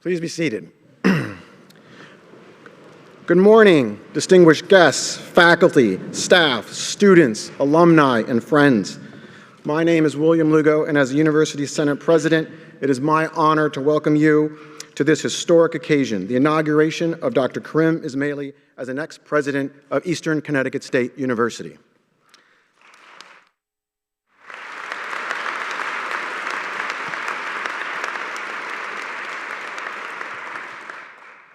Please be seated. Good morning, distinguished guests, faculty, staff, students, alumni, and friends. My name is William Lugo, and as the University Senate President, it is my honor to welcome you to this historic occasion, the inauguration of Dr. Karim Ismaili as the next president of Eastern Connecticut State University.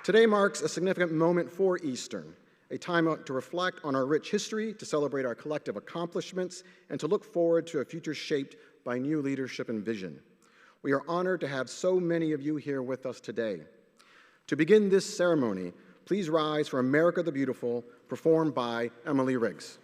Today marks a significant moment for Eastern, a time to reflect on our rich history, to celebrate our collective accomplishments, and to look forward to a future shaped by new leadership and vision. We are honored to have so many of you here with us today. To begin this ceremony, please rise for America the Beautiful, performed by Emily Riggs.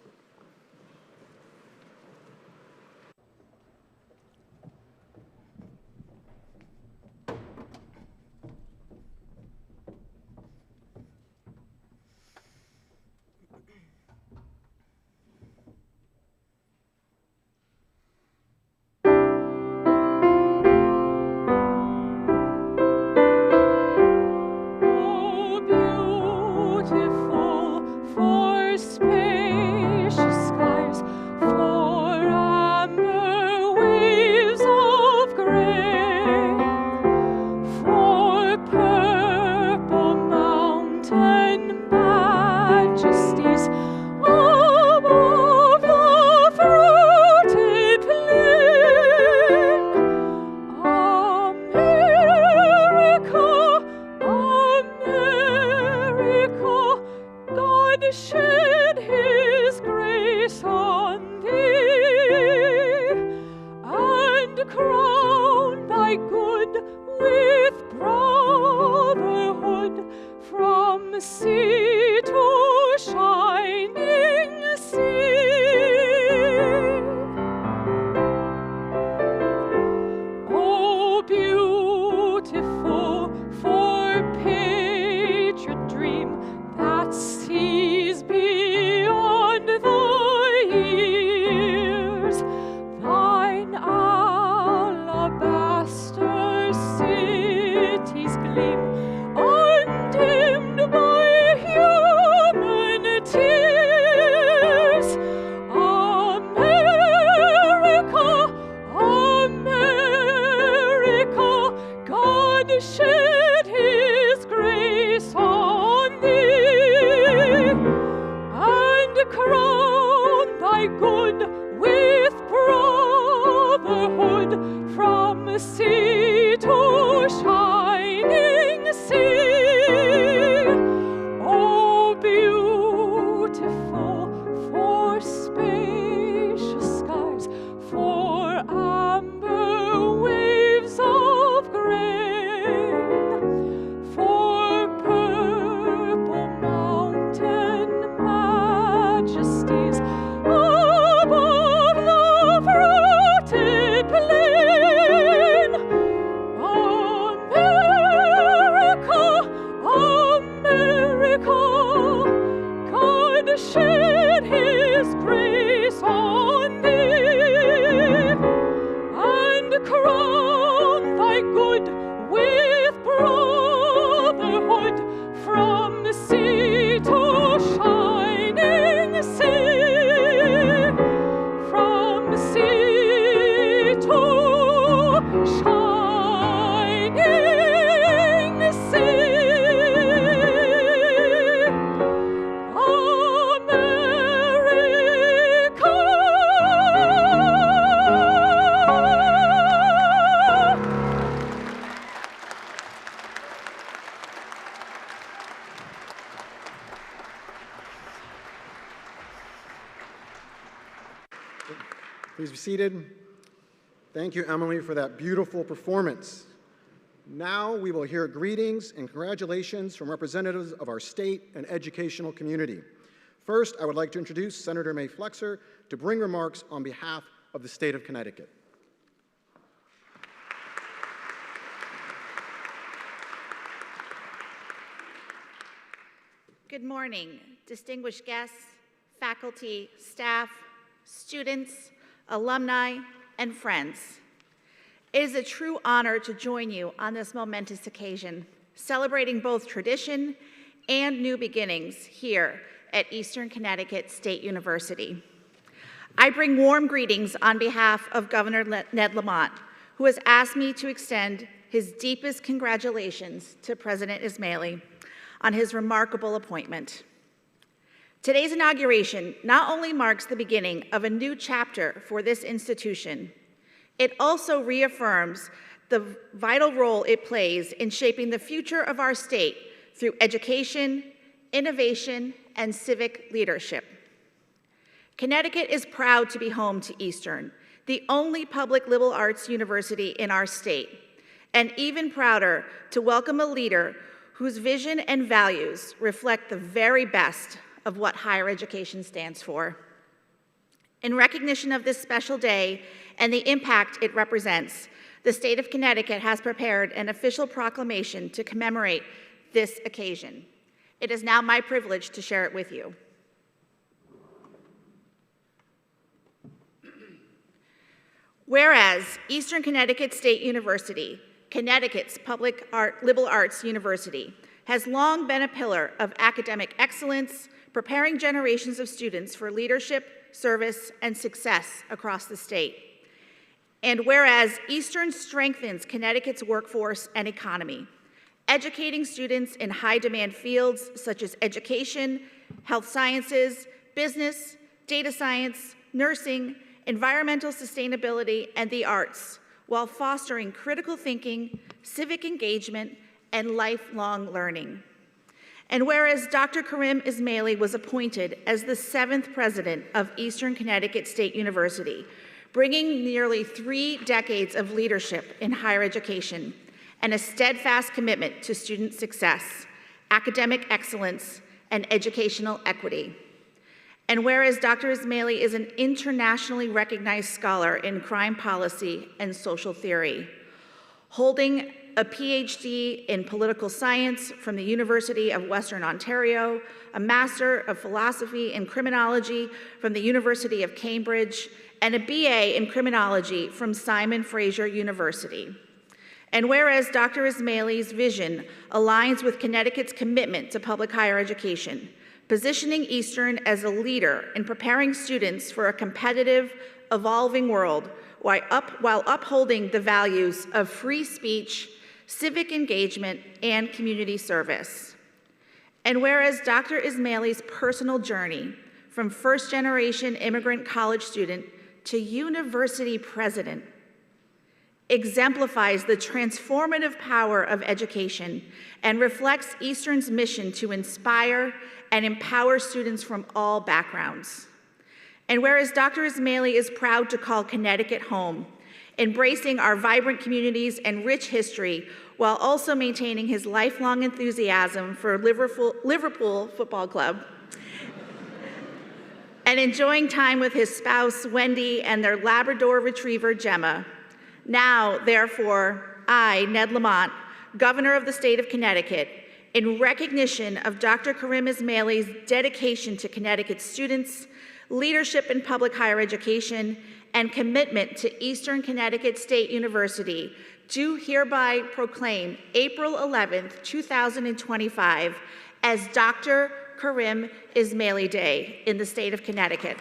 Beautiful for Spain. amber waves of grain, for purple mountain majesties above the fruited plain. America, God shed His grace on thee, and crown thy good with brotherhood from the sea to shining sea, from the sea to shining sea. Please be seated. Thank you, Emily, for that beautiful performance. Now we will hear greetings and congratulations from representatives of our state and educational community. First, I would like to introduce Senator May Flexer to bring remarks on behalf of the state of Connecticut. Good morning, distinguished guests, faculty, staff, students, alumni, and friends. It is a true honor to join you on this momentous occasion, celebrating both tradition and new beginnings here at Eastern Connecticut State University. I bring warm greetings on behalf of Governor Ned Lamont, who has asked me to extend his deepest congratulations to President Ismaili on his remarkable appointment. Today's inauguration not only marks the beginning of a new chapter for this institution, it also reaffirms the vital role it plays in shaping the future of our state through education, innovation, and civic leadership. Connecticut is proud to be home to Eastern, the only public liberal arts university in our state, and even prouder to welcome a leader whose vision and values reflect the very best of what higher education stands for. In recognition of this special day and the impact it represents, the state of Connecticut has prepared an official proclamation to commemorate this occasion. It is now my privilege to share it with you. Whereas Eastern Connecticut State University, Connecticut's public liberal arts university, has long been a pillar of academic excellence, preparing generations of students for leadership, service, and success across the state. And whereas Eastern strengthens Connecticut's workforce and economy, educating students in high-demand fields such as education, health sciences, business, data science, nursing, environmental sustainability, and the arts, while fostering critical thinking, civic engagement, and lifelong learning. And whereas Dr. Karim Ismaili was appointed as the 7th president of Eastern Connecticut State University, bringing nearly 3 decades of leadership in higher education and a steadfast commitment to student success, academic excellence, and educational equity. And whereas Dr. Ismaili is an internationally recognized scholar in crime policy and social theory, holding a PhD in political science from the University of Western Ontario, a Master of Philosophy in Criminology from the University of Cambridge, and a BA in Criminology from Simon Fraser University. And whereas Dr. Ismaili's vision aligns with Connecticut's commitment to public higher education, positioning Eastern as a leader in preparing students for a competitive, evolving world while upholding the values of free speech, civic engagement, and community service. And whereas Dr. Ismaili's personal journey from first-generation immigrant college student to university president exemplifies the transformative power of education and reflects Eastern's mission to inspire and empower students from all backgrounds. And whereas Dr. Ismaili is proud to call Connecticut home, embracing our vibrant communities and rich history while also maintaining his lifelong enthusiasm for Liverpool Football Club, and enjoying time with his spouse, Wendy, and their Labrador retriever, Gemma. Now, therefore, I, Ned Lamont, Governor of the state of Connecticut, in recognition of Dr. Karim Ismaili's dedication to Connecticut students, leadership in public higher education, and commitment to Eastern Connecticut State University, do hereby proclaim April 11th, 2025 as Dr. Karim Ismaili Day in the state of Connecticut.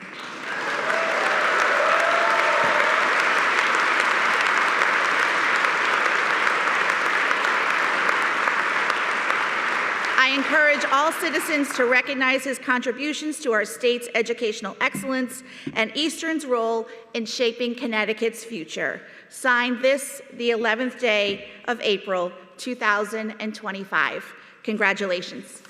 I encourage all citizens to recognize his contributions to our state's educational excellence and Eastern's role in shaping Connecticut's future. Signed this, the 11th day of April, 2025. Congratulations.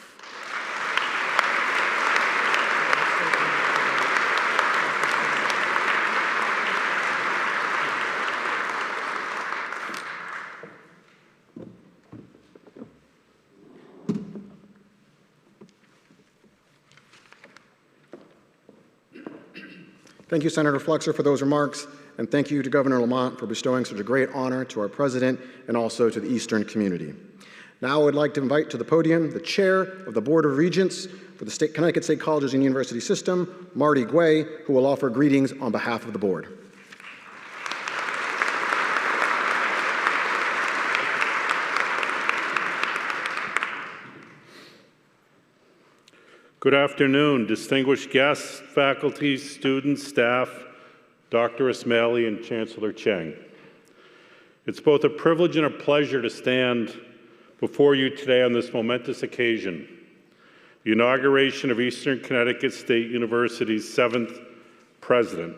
Thank you, Senator Flexer, for those remarks, and thank you to Governor Lamont for bestowing such a great honor to our president and also to the Eastern community. Now I would like to invite to the podium the chair of the Board of Regents for the Connecticut State Colleges and University System, Marty Guay, who will offer greetings on behalf of the board. Good afternoon, distinguished guests, faculty, students, staff, Dr. Ismaili and Chancellor Cheng. It's both a privilege and a pleasure to stand before you today on this momentous occasion, the inauguration of Eastern Connecticut State University's 7th president.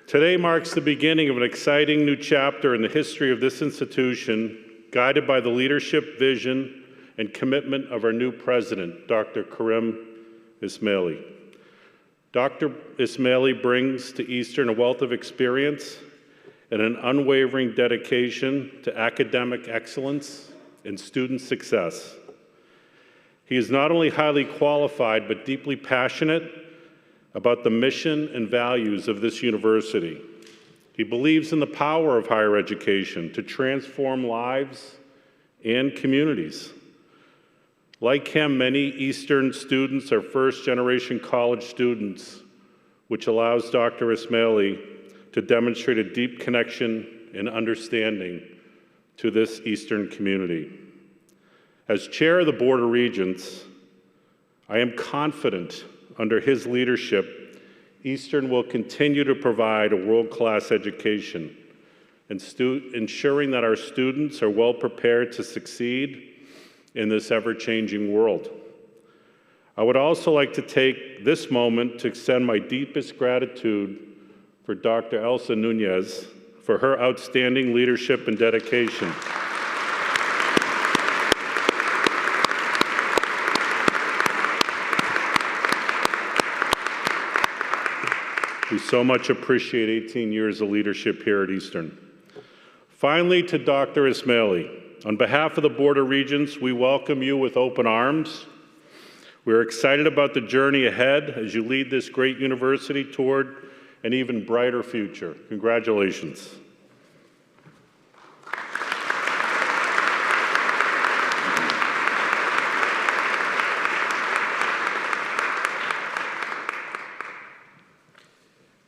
Today marks the beginning of an exciting new chapter in the history of this institution, guided by the leadership, vision, and commitment of our new president, Dr. Karim Ismaili. Dr. Ismaili brings to Eastern a wealth of experience and an unwavering dedication to academic excellence and student success. He is not only highly qualified, but deeply passionate about the mission and values of this university. He believes in the power of higher education to transform lives and communities. Like him, many Eastern students are first-generation college students, which allows Dr. Ismaili to demonstrate a deep connection and understanding to this Eastern community. As chair of the Board of Regents, I am confident under his leadership, Eastern will continue to provide a world-class education, and ensuring that our students are well prepared to succeed in this ever-changing world. I would also like to take this moment to extend my deepest gratitude for Dr. Elsa Nunez for her outstanding leadership and dedication. We so much appreciate 18 years of leadership here at Eastern. Finally, to Dr. Ismaili. On behalf of the Board of Regents, we welcome you with open arms. We're excited about the journey ahead as you lead this great university toward an even brighter future. Congratulations.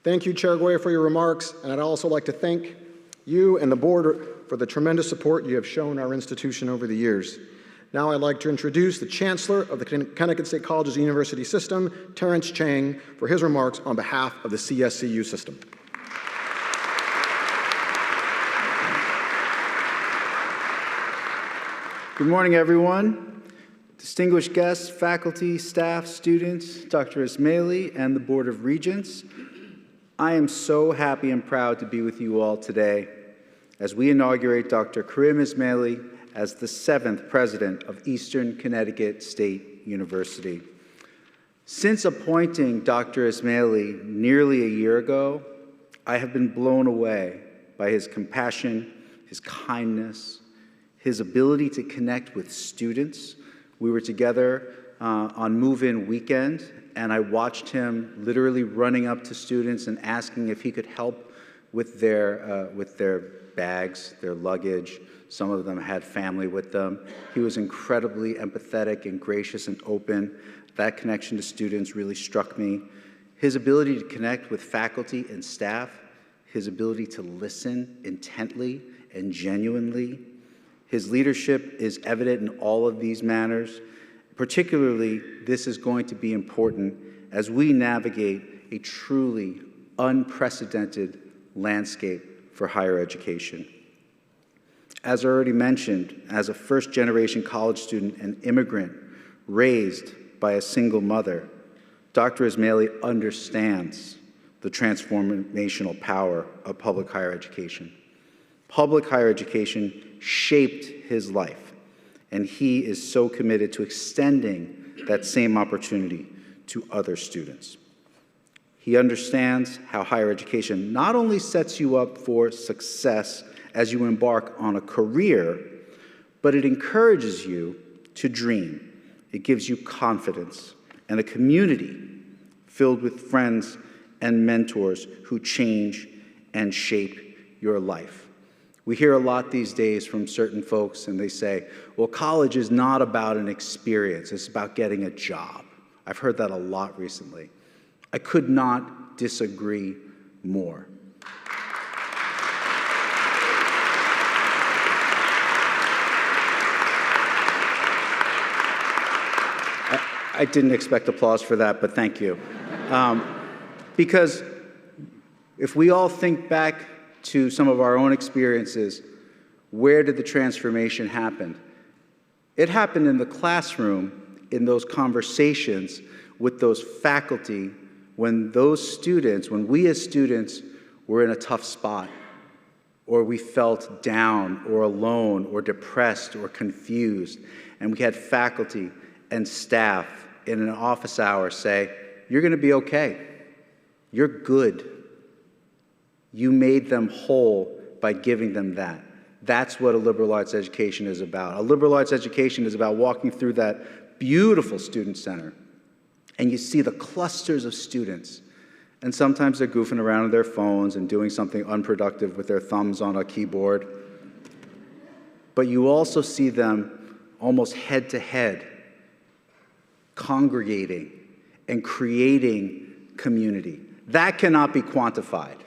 Thank you, Chair Guay, for your remarks, and I'd also like to thank you and the board for the tremendous support you have shown our institution over the years. Now I'd like to introduce the Chancellor of the Connecticut State Colleges and University System, Terrence Chang, for his remarks on behalf of the CSCU system. Good morning, everyone. Distinguished guests, faculty, staff, students, Dr. Ismaili, and the Board of Regents, I am so happy and proud to be with you all today as we inaugurate Dr. Karim Ismaili as the 7th president of Eastern Connecticut State University. Since appointing Dr. Ismaili nearly a year ago, I have been blown away by his compassion, his kindness, his ability to connect with students. We were together on move-in weekend, and I watched him literally running up to students and asking if he could help with their bags, their luggage. Some of them had family with them. He was incredibly empathetic and gracious and open. That connection to students really struck me. His ability to connect with faculty and staff, his ability to listen intently and genuinely. His leadership is evident in all of these manners. Particularly, this is going to be important as we navigate a truly unprecedented landscape for higher education. As I already mentioned, as a first-generation college student and immigrant raised by a single mother, Dr. Ismaili understands the transformational power of public higher education. Public higher education shaped his life, and he is so committed to extending that same opportunity to other students. He understands how higher education not only sets you up for success as you embark on a career, but it encourages you to dream. It gives you confidence and a community filled with friends and mentors who change and shape your life. We hear a lot these days from certain folks, and they say, well, college is not about an experience, it's about getting a job. I've heard that a lot recently. I could not disagree more. I didn't expect applause for that, but thank you. Because if we all think back to some of our own experiences, where did the transformation happen? It happened in the classroom, in those conversations with those faculty, when we as students were in a tough spot, or we felt down or alone or depressed or confused, and we had faculty and staff in an office hour say, you're going to be okay. You're good. You made them whole by giving them that. That's what a liberal arts education is about. A liberal arts education is about walking through that beautiful student center, and you see the clusters of students, and sometimes they're goofing around on their phones and doing something unproductive with their thumbs on a keyboard. But you also see them almost head to head, congregating and creating community. That cannot be quantified.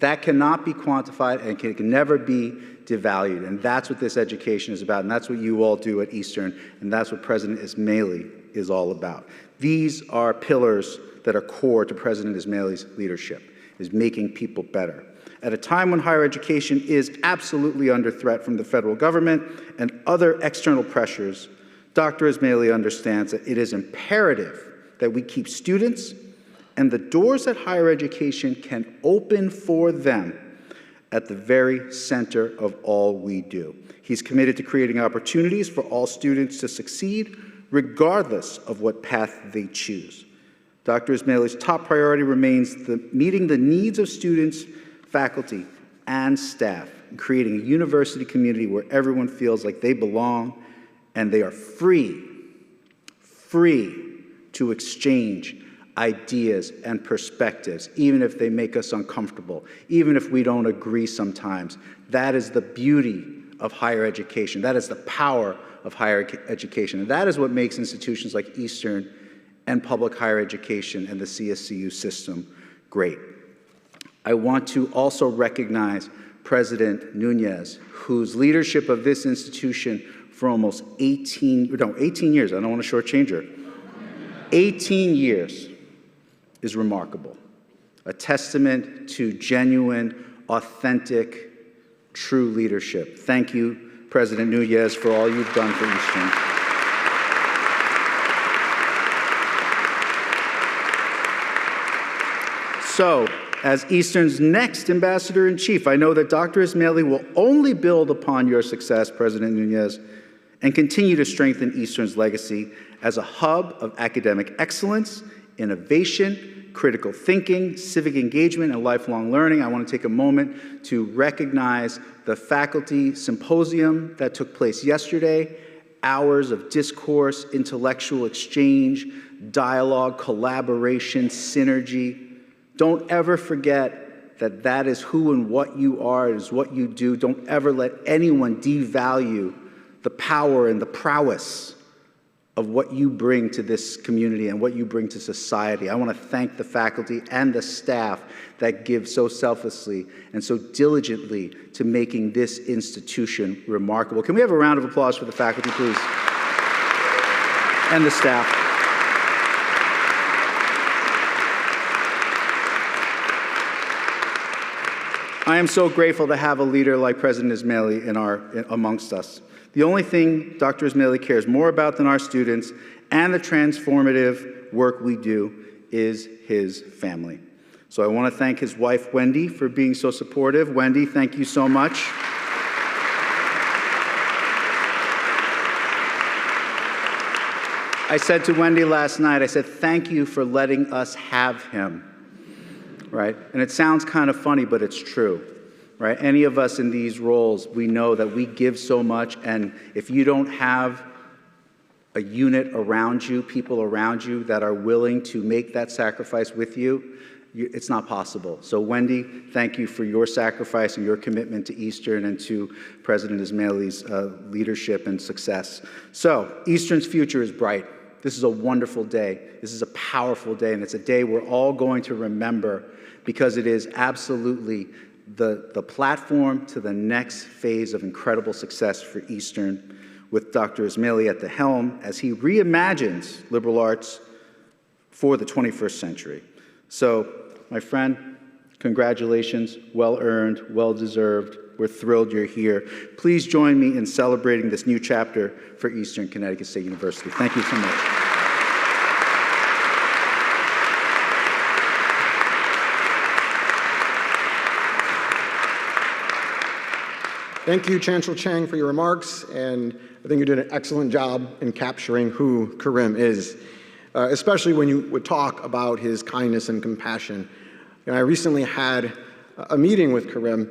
That cannot be quantified and can never be devalued. And that's what this education is about. And that's what you all do at Eastern. And that's what President Ismaili is all about. These are pillars that are core to President Ismaili's leadership, is making people better. At a time when higher education is absolutely under threat from the federal government and other external pressures, Dr. Ismaili understands that it is imperative that we keep students and the doors that higher education can open for them at the very center of all we do. He's committed to creating opportunities for all students to succeed, regardless of what path they choose. Dr. Ismaili's top priority remains meeting the needs of students, faculty, and staff, and creating a university community where everyone feels like they belong and they are free to exchange ideas and perspectives, even if they make us uncomfortable, even if we don't agree sometimes. That is the beauty of higher education. That is the power of higher education. And that is what makes institutions like Eastern and public higher education and the CSCU system great. I want to also recognize President Nunez, whose leadership of this institution for almost 18 years, I don't want to shortchange her, 18 years is remarkable. A testament to genuine, authentic, true leadership. Thank you, President Nunez, for all you've done for Eastern. So, as Eastern's next Ambassador-in-Chief, I know that Dr. Ismaili will only build upon your success, President Nunez, and continue to strengthen Eastern's legacy as a hub of academic excellence, innovation, critical thinking, civic engagement, and lifelong learning. I want to take a moment to recognize the faculty symposium that took place yesterday. Hours of discourse, intellectual exchange, dialogue, collaboration, synergy. Don't ever forget that that is who and what you are, it is what you do. Don't ever let anyone devalue the power and the prowess of what you bring to this community and what you bring to society. I want to thank the faculty and the staff that give so selflessly and so diligently to making this institution remarkable. Can we have a round of applause for the faculty, please? And the staff. I am so grateful to have a leader like President Ismaili amongst us. The only thing Dr. Ismaili cares more about than our students and the transformative work we do is his family. So I want to thank his wife, Wendy, for being so supportive. Wendy, thank you so much. I said to Wendy last night, I said, thank you for letting us have him, right? And it sounds kind of funny, but it's true. Right? Any of us in these roles, we know that we give so much, and if you don't have a unit around you, people around you that are willing to make that sacrifice with you, it's not possible. So Wendy, thank you for your sacrifice and your commitment to Eastern and to President Ismaili's leadership and success. So Eastern's future is bright. This is a wonderful day. This is a powerful day, and it's a day we're all going to remember because it is absolutely the platform to the next phase of incredible success for Eastern, with Dr. Ismaili at the helm as he reimagines liberal arts for the 21st century. So, my friend, congratulations, well-earned, well-deserved. We're thrilled you're here. Please join me in celebrating this new chapter for Eastern Connecticut State University. Thank you so much. Thank you, Chancellor Chang, for your remarks, and I think you did an excellent job in capturing who Karim is, especially when you would talk about his kindness and compassion. I recently had a meeting with Karim,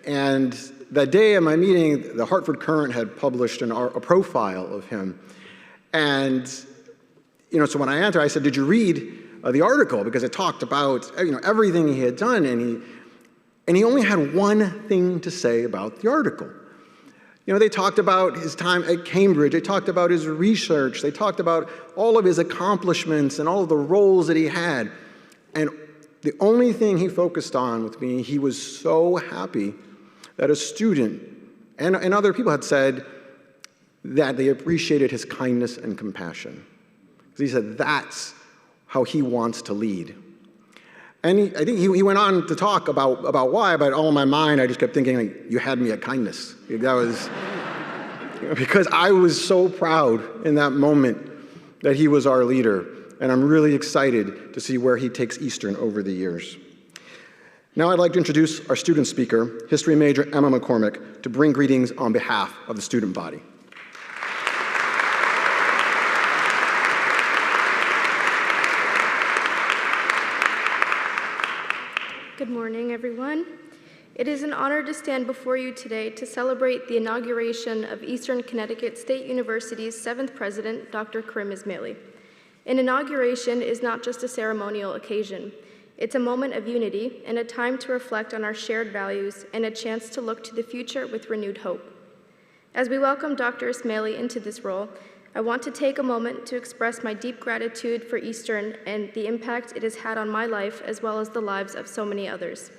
and that day of my meeting, the Hartford Courant had published a profile of him. And so when I entered, I said, "Did you read the article?" Because it talked about everything he had done, and he only had one thing to say about the article. They talked about his time at Cambridge, they talked about his research, they talked about all of his accomplishments and all of the roles that he had. And the only thing he focused on with me, he was so happy that a student and other people had said that they appreciated his kindness and compassion. Because he said that's how he wants to lead. And I think he went on to talk about why, but all in my mind, I just kept thinking, you had me at kindness. That was, because I was so proud in that moment that he was our leader. And I'm really excited to see where he takes Eastern over the years. Now I'd like to introduce our student speaker, history major Emma McCormick, to bring greetings on behalf of the student body. Good morning, everyone. It is an honor to stand before you today to celebrate the inauguration of Eastern Connecticut State University's 7th president, Dr. Karim Ismaili. An inauguration is not just a ceremonial occasion. It's a moment of unity and a time to reflect on our shared values and a chance to look to the future with renewed hope. As we welcome Dr. Ismaili into this role, I want to take a moment to express my deep gratitude for Eastern and the impact it has had on my life as well as the lives of so many others.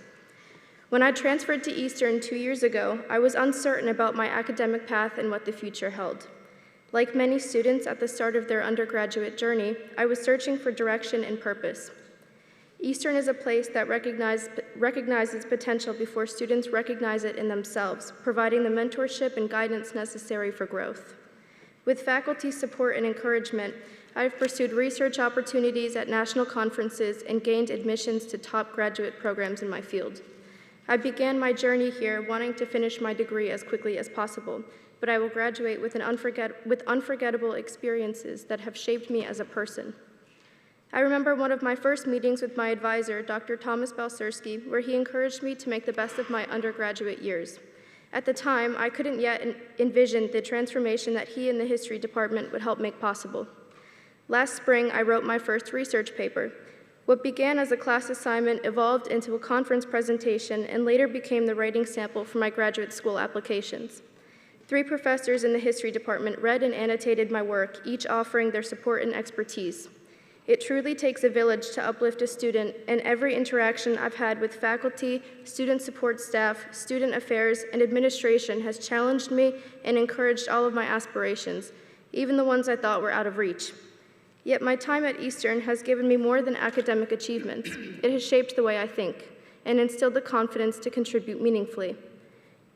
When I transferred to Eastern 2 years ago, I was uncertain about my academic path and what the future held. Like many students at the start of their undergraduate journey, I was searching for direction and purpose. Eastern is a place that recognizes potential before students recognize it in themselves, providing the mentorship and guidance necessary for growth. With faculty support and encouragement, I've pursued research opportunities at national conferences and gained admissions to top graduate programs in my field. I began my journey here wanting to finish my degree as quickly as possible, but I will graduate with unforgettable experiences that have shaped me as a person. I remember one of my first meetings with my advisor, Dr. Thomas Balcerski, where he encouraged me to make the best of my undergraduate years. At the time, I couldn't yet envision the transformation that he and the history department would help make possible. Last spring, I wrote my first research paper. What began as a class assignment evolved into a conference presentation and later became the writing sample for my graduate school applications. 3 professors in the history department read and annotated my work, each offering their support and expertise. It truly takes a village to uplift a student, and every interaction I've had with faculty, student support staff, student affairs, and administration has challenged me and encouraged all of my aspirations, even the ones I thought were out of reach. Yet my time at Eastern has given me more than academic achievements. It has shaped the way I think and instilled the confidence to contribute meaningfully.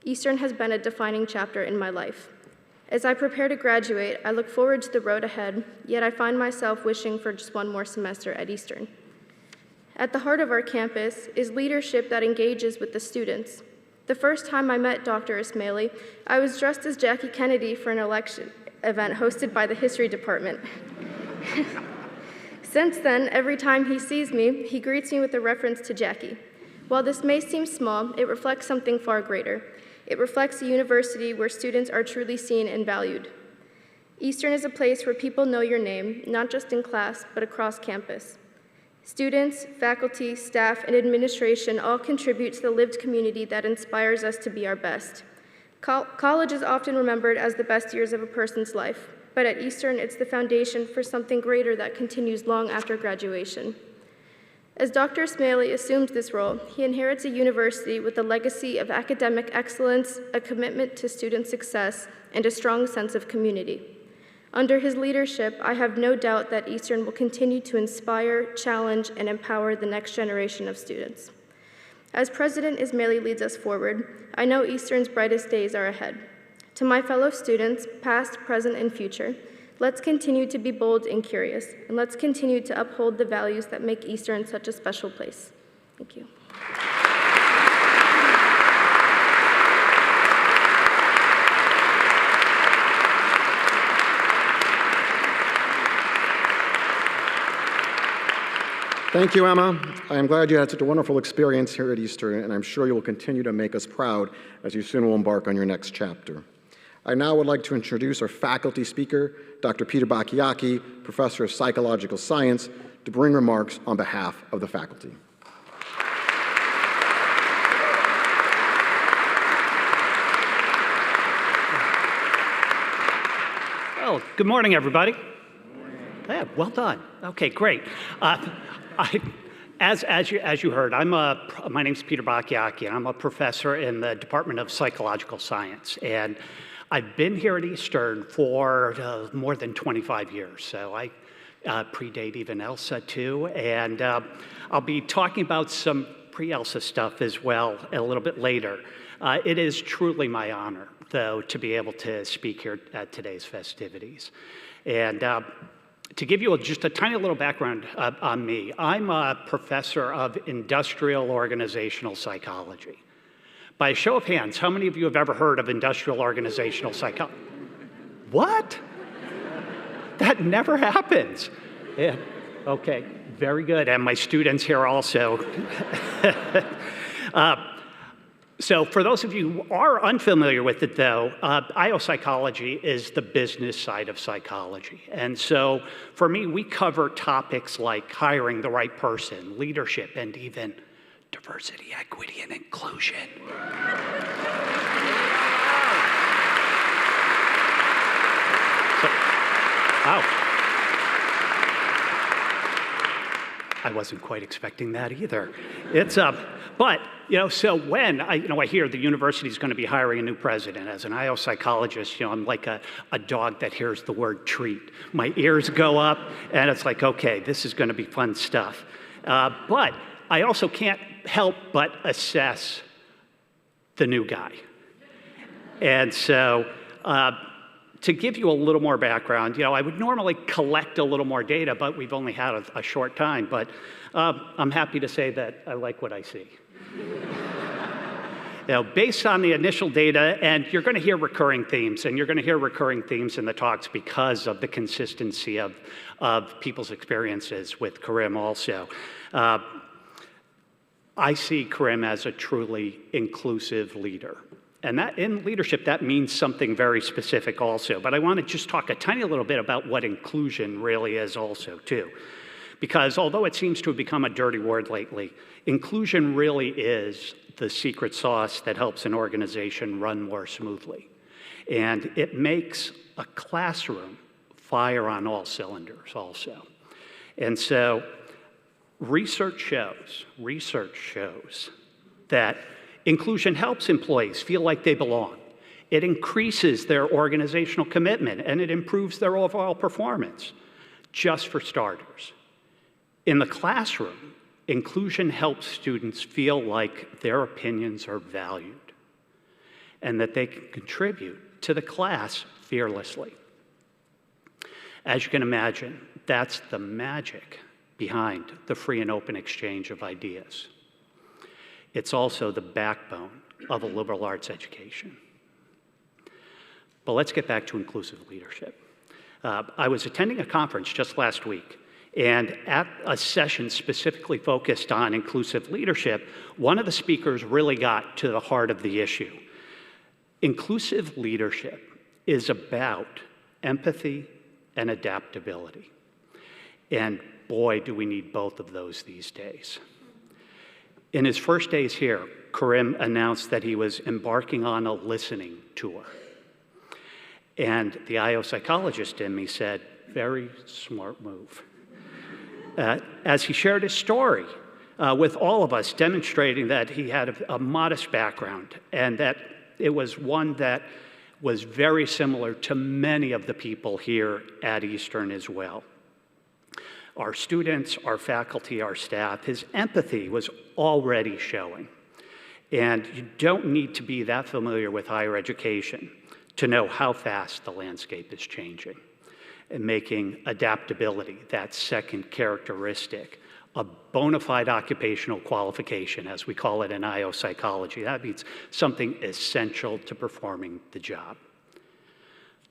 Eastern has been a defining chapter in my life. As I prepare to graduate, I look forward to the road ahead, yet I find myself wishing for just one more semester at Eastern. At the heart of our campus is leadership that engages with the students. The first time I met Dr. Ismaili, I was dressed as Jackie Kennedy for an election event hosted by the history department. Since then, every time he sees me, he greets me with a reference to Jackie. While this may seem small, it reflects something far greater. It reflects a university where students are truly seen and valued. Eastern is a place where people know your name, not just in class, but across campus. Students, faculty, staff, and administration all contribute to the lived community that inspires us to be our best. College is often remembered as the best years of a person's life, but at Eastern, it's the foundation for something greater that continues long after graduation. As Dr. Ismaili assumes this role, he inherits a university with a legacy of academic excellence, a commitment to student success, and a strong sense of community. Under his leadership, I have no doubt that Eastern will continue to inspire, challenge, and empower the next generation of students. As President Ismaili leads us forward, I know Eastern's brightest days are ahead. To my fellow students, past, present, and future, let's continue to be bold and curious, and let's continue to uphold the values that make Eastern such a special place. Thank you. Thank you, Emma. I am glad you had such a wonderful experience here at Eastern, and I'm sure you will continue to make us proud as you soon will embark on your next chapter. I now would like to introduce our faculty speaker, Dr. Peter Bacchiacchi, Professor of Psychological Science, to bring remarks on behalf of the faculty. Well, good morning, everybody. Yeah, well done. Okay, great. As you heard, my name's Peter Bacchiacchi, and I'm a professor in the Department of Psychological Science. And I've been here at Eastern for more than 25 years, so I predate even Elsa too. And I'll be talking about some pre-Elsa stuff as well a little bit later. It is truly my honor, though, to be able to speak here at today's festivities. And to give you just a tiny little background on me, I'm a professor of industrial organizational psychology. By a show of hands, how many of you have ever heard of industrial organizational psychology? What? That never happens. Yeah. Okay, very good. And my students here also. So for those of you who are unfamiliar with it, though, IO psychology is the business side of psychology. And so for me, we cover topics like hiring the right person, leadership, and even diversity, equity, and inclusion. I wasn't quite expecting that either. It's but so when I hear the university is going to be hiring a new president, as an IO psychologist, I'm like a dog that hears the word treat. My ears go up, and it's like, okay, this is going to be fun stuff. But I also can't help but assess the new guy, and so. To give you a little more background, I would normally collect a little more data, but we've only had a short time. But I'm happy to say that I like what I see. based on the initial data, and you're going to hear recurring themes, and you're going to hear recurring themes in the talks because of the consistency of people's experiences with Karim also. I see Karim as a truly inclusive leader. And that in leadership, that means something very specific also. But I want to just talk a tiny little bit about what inclusion really is also, too. Because although it seems to have become a dirty word lately, inclusion really is the secret sauce that helps an organization run more smoothly. And it makes a classroom fire on all cylinders also. And so research shows that inclusion helps employees feel like they belong. It increases their organizational commitment, and it improves their overall performance, just for starters. In the classroom, inclusion helps students feel like their opinions are valued and that they can contribute to the class fearlessly. As you can imagine, that's the magic behind the free and open exchange of ideas. It's also the backbone of a liberal arts education. But let's get back to inclusive leadership. I was attending a conference just last week, and at a session specifically focused on inclusive leadership, one of the speakers really got to the heart of the issue. Inclusive leadership is about empathy and adaptability. And boy, do we need both of those these days. In his first days here, Karim announced that he was embarking on a listening tour. And the IO psychologist in me said, very smart move. As he shared his story with all of us, demonstrating that he had a modest background and that it was one that was very similar to many of the people here at Eastern as well. Our students, our faculty, our staff, his empathy was already showing. And you don't need to be that familiar with higher education to know how fast the landscape is changing and making adaptability, that second characteristic, a bona fide occupational qualification, as we call it in IO psychology. That means something essential to performing the job.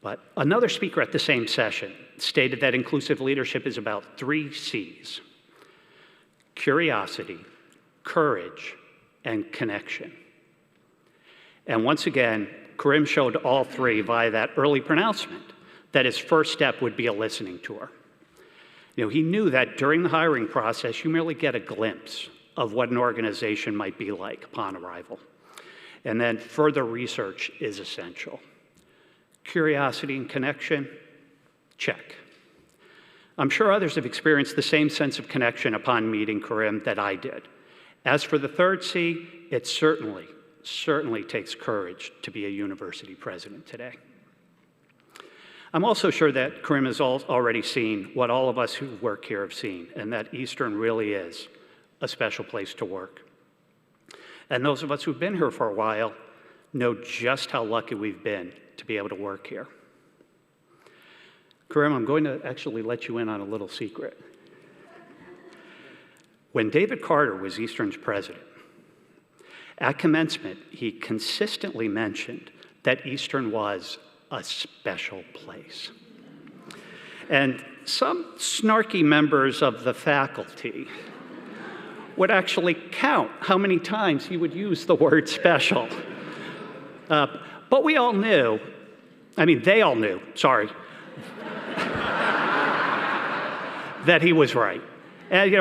But another speaker at the same session stated that inclusive leadership is about 3 C's: curiosity, courage, and connection. And once again, Karim showed all 3 via that early pronouncement that his first step would be a listening tour. He knew that during the hiring process, you merely get a glimpse of what an organization might be like upon arrival. And then further research is essential. Curiosity and connection, check. I'm sure others have experienced the same sense of connection upon meeting Karim that I did. As for the 3rd C, it certainly takes courage to be a university president today. I'm also sure that Karim has already seen what all of us who work here have seen, and that Eastern really is a special place to work. And those of us who've been here for a while know just how lucky we've been to be able to work here. Karim, I'm going to actually let you in on a little secret. When David Carter was Eastern's president, at commencement, he consistently mentioned that Eastern was a special place. And some snarky members of the faculty would actually count how many times he would use the word special. But we all knew, they all knew, sorry, that he was right. And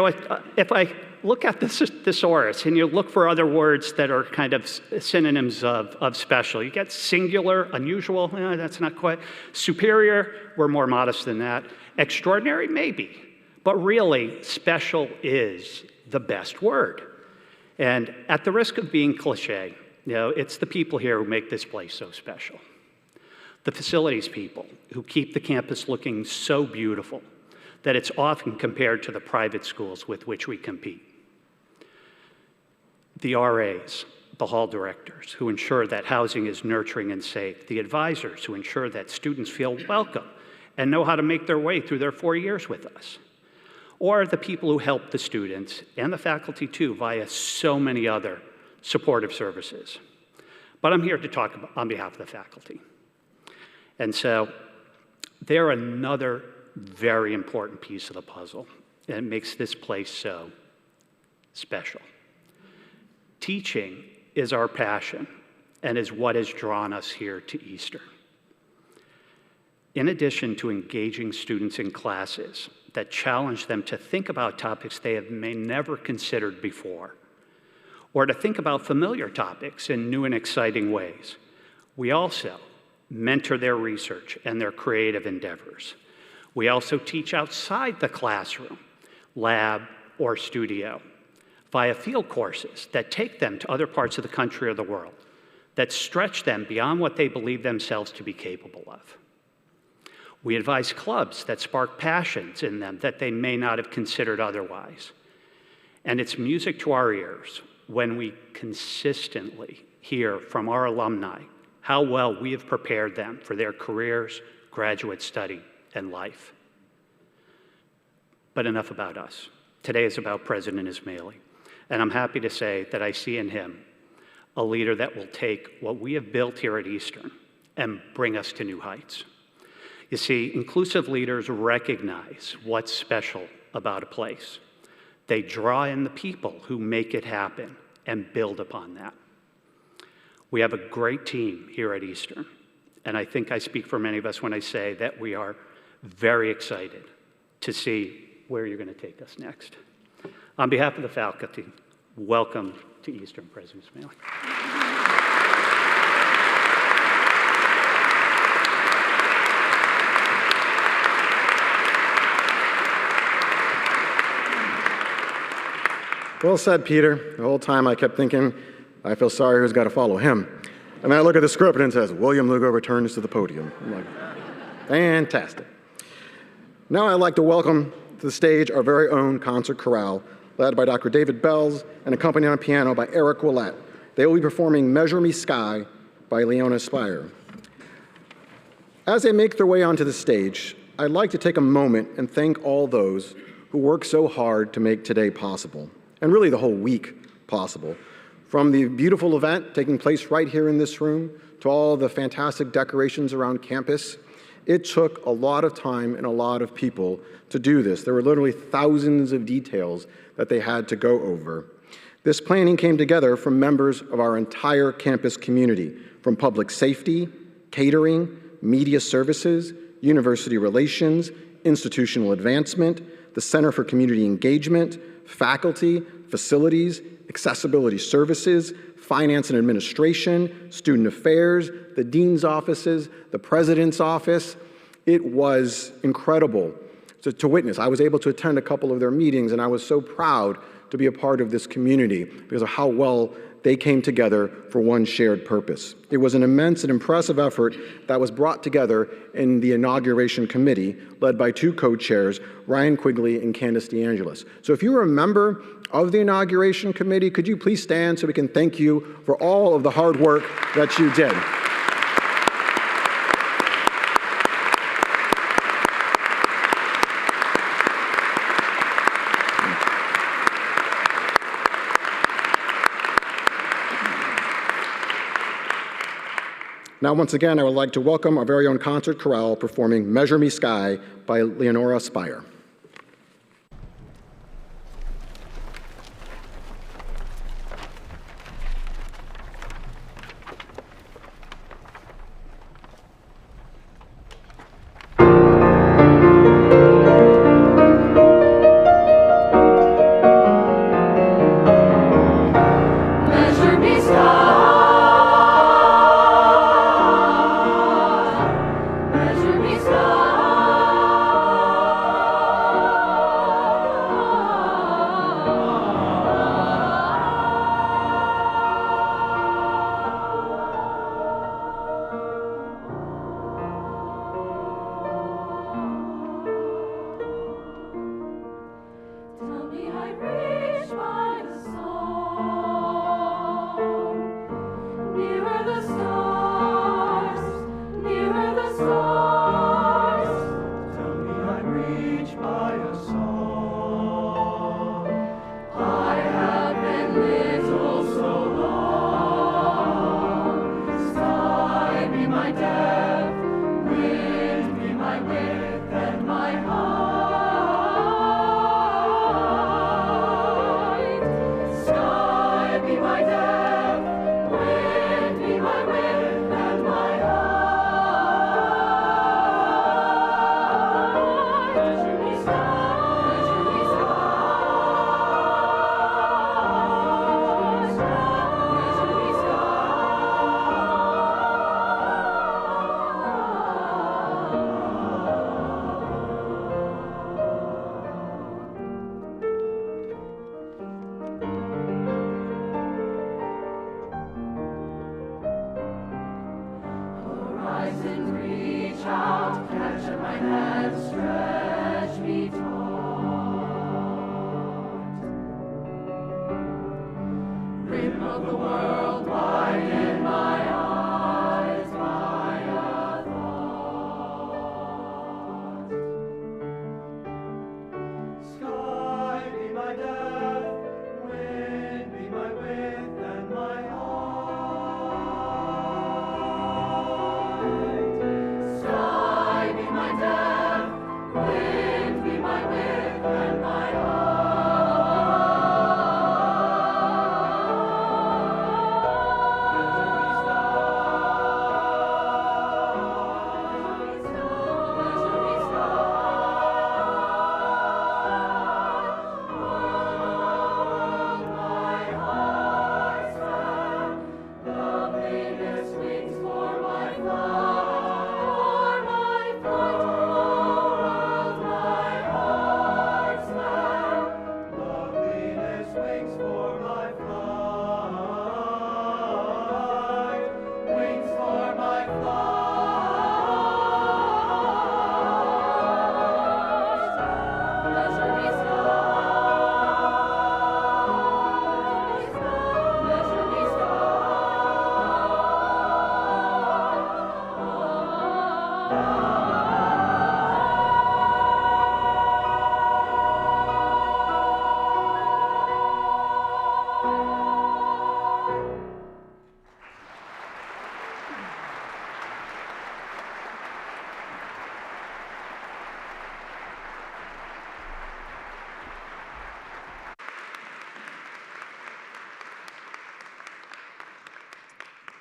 if I look at the thesaurus and you look for other words that are kind of synonyms of special, you get singular, unusual, that's not quite. Superior, we're more modest than that. Extraordinary, maybe. But really, special is the best word. And at the risk of being cliche, it's the people here who make this place so special. The facilities people who keep the campus looking so beautiful that it's often compared to the private schools with which we compete. The RAs, the hall directors, who ensure that housing is nurturing and safe. The advisors who ensure that students feel welcome and know how to make their way through their 4 years with us. Or the people who help the students and the faculty too via so many other supportive services. But I'm here to talk on behalf of the faculty. And so they're another very important piece of the puzzle, and it makes this place so special. Teaching is our passion and is what has drawn us here to Eastern. In addition to engaging students in classes that challenge them to think about topics they may never considered before, or to think about familiar topics in new and exciting ways, we also mentor their research and their creative endeavors. We also teach outside the classroom, lab, or studio, via field courses that take them to other parts of the country or the world, that stretch them beyond what they believe themselves to be capable of. We advise clubs that spark passions in them that they may not have considered otherwise. And it's music to our ears when we consistently hear from our alumni how well we have prepared them for their careers, graduate study, and life. But enough about us. Today is about President Ismaili. And I'm happy to say that I see in him a leader that will take what we have built here at Eastern and bring us to new heights. You see, inclusive leaders recognize what's special about a place. They draw in the people who make it happen and build upon that. We have a great team here at Eastern, and I think I speak for many of us when I say that we are very excited to see where you're going to take us next. On behalf of the faculty, welcome to Eastern, President Ismaili. Well said, Peter. The whole time I kept thinking, I feel sorry who's got to follow him. And then I look at the script and it says, William Lugo returns to the podium. I'm like, fantastic. Now I'd like to welcome to the stage our very own concert chorale, led by Dr. David Bells and accompanied on piano by Eric Willett. They will be performing Measure Me Sky by Leona Spire. As they make their way onto the stage, I'd like to take a moment and thank all those who worked so hard to make today possible, and really the whole week possible. From the beautiful event taking place right here in this room to all the fantastic decorations around campus, it took a lot of time and a lot of people to do this. There were literally thousands of details that they had to go over. This planning came together from members of our entire campus community, from public safety, catering, media services, university relations, institutional advancement, the Center for Community Engagement, faculty, facilities, accessibility services, finance and administration, student affairs, the dean's offices, the president's office. It was incredible to witness. I was able to attend a couple of their meetings, and I was so proud to be a part of this community because of how well they came together for one shared purpose. It was an immense and impressive effort that was brought together in the Inauguration Committee, led by two co-chairs, Ryan Quigley and Candace DeAngelis. So if you were a member of the Inauguration Committee, could you please stand so we can thank you for all of the hard work that you did. Now, once again, I would like to welcome our very own concert chorale performing Measure Me Sky by Leonora Spire. Measure me sky.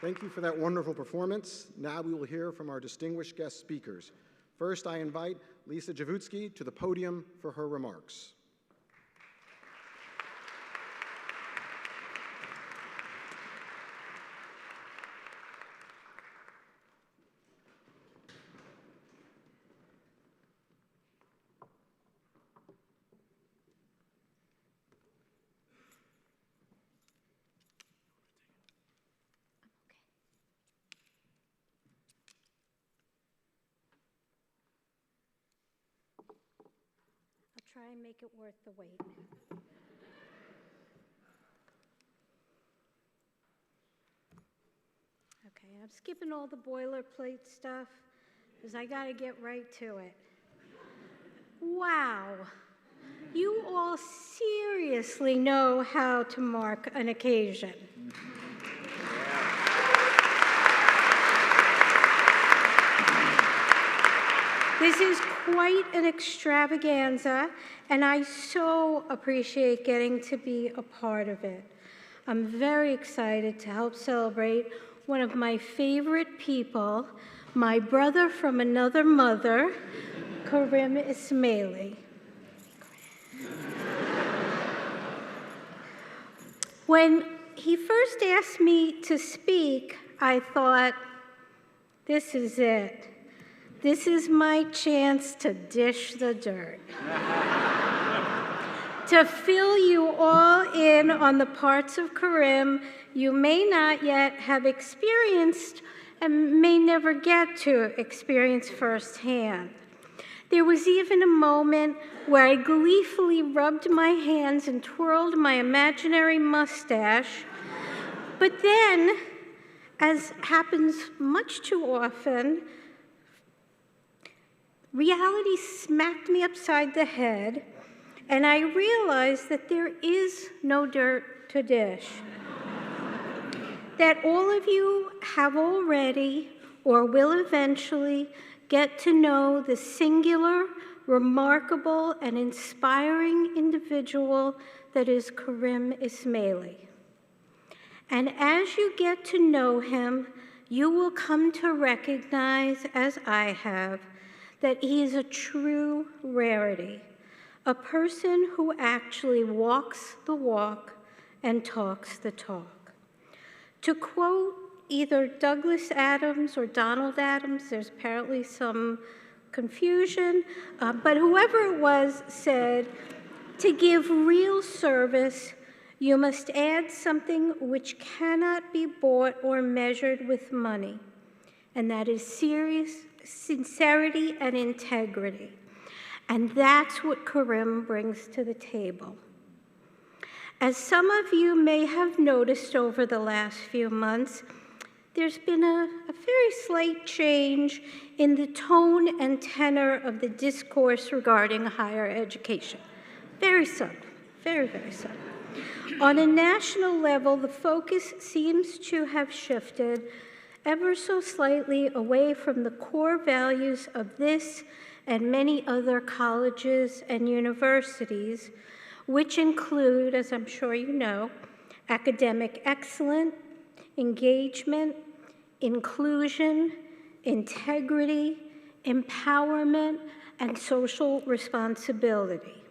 Thank you for that wonderful performance. Now we will hear from our distinguished guest speakers. First, I invite Lisa Javutsky to the podium for her remarks. Try and make it worth the wait. Okay, I'm skipping all the boilerplate stuff because I got to get right to it. Wow, you all seriously know how to mark an occasion. This is quite an extravaganza, and I so appreciate getting to be a part of it. I'm very excited to help celebrate one of my favorite people, my brother from another mother, Karim Ismaili. When he first asked me to speak, I thought, this is it. This is my chance to dish the dirt. To fill you all in on the parts of Karim you may not yet have experienced and may never get to experience firsthand. There was even a moment where I gleefully rubbed my hands and twirled my imaginary mustache, but then, as happens much too often, reality smacked me upside the head, and I realized that there is no dirt to dish. That all of you have already, or will eventually, get to know the singular, remarkable, and inspiring individual that is Karim Ismaili. And as you get to know him, you will come to recognize, as I have, that he is a true rarity, a person who actually walks the walk and talks the talk. To quote either Douglas Adams or Donald Adams, there's apparently some confusion, but whoever it was said, to give real service, you must add something which cannot be bought or measured with money. and that is serious sincerity and integrity. And that's what Karim brings to the table. As some of you may have noticed over the last few months, there's been a very slight change in the tone and tenor of the discourse regarding higher education. Very subtle, very, very subtle. On a national level, the focus seems to have shifted ever so slightly away from the core values of this and many other colleges and universities, which include, as I'm sure you know, academic excellence, engagement, inclusion, integrity, empowerment, and social responsibility.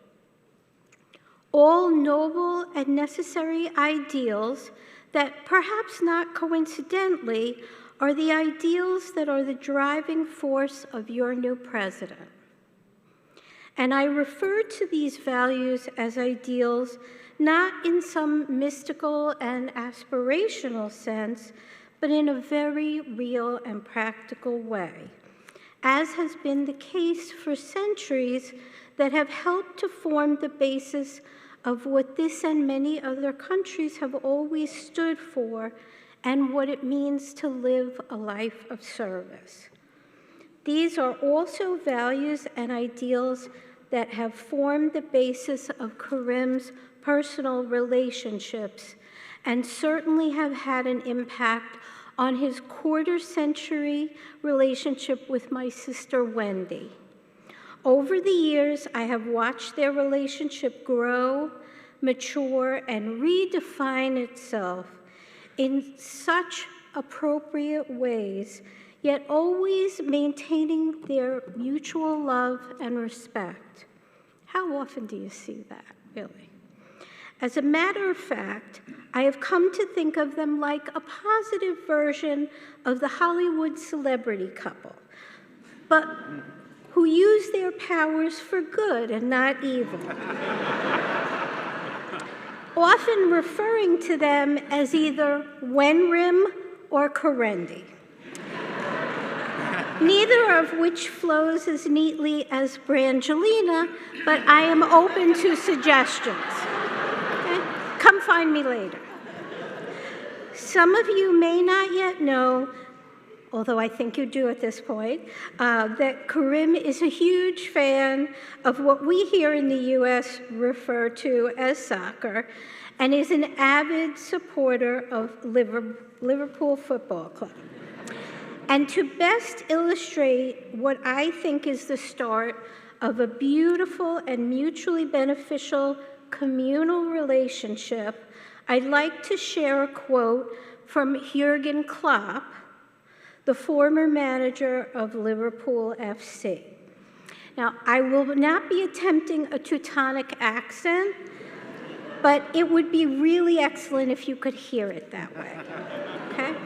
All noble and necessary ideals that, perhaps not coincidentally, are the ideals that are the driving force of your new president. And I refer to these values as ideals not in some mystical and aspirational sense, but in a very real and practical way, as has been the case for centuries that have helped to form the basis of what this and many other countries have always stood for and what it means to live a life of service. These are also values and ideals that have formed the basis of Karim's personal relationships and certainly have had an impact on his quarter-century relationship with my sister Wendy. Over the years, I have watched their relationship grow, mature, and redefine itself in such appropriate ways, yet always maintaining their mutual love and respect. How often do you see that, really? As a matter of fact, I have come to think of them like a positive version of the Hollywood celebrity couple, but who use their powers for good and not evil. Often referring to them as either Wenrim or Karendi, neither of which flows as neatly as Brangelina, but I am open to suggestions. Okay? Come find me later. Some of you may not yet know, although I think you do at this point, that Karim is a huge fan of what we here in the U.S. refer to as soccer, and is an avid supporter of Liverpool Football Club. And to best illustrate what I think is the start of a beautiful and mutually beneficial communal relationship, I'd like to share a quote from Jürgen Klopp, the former manager of Liverpool FC. Now, I will not be attempting a Teutonic accent, but it would be really excellent if you could hear it that way, okay?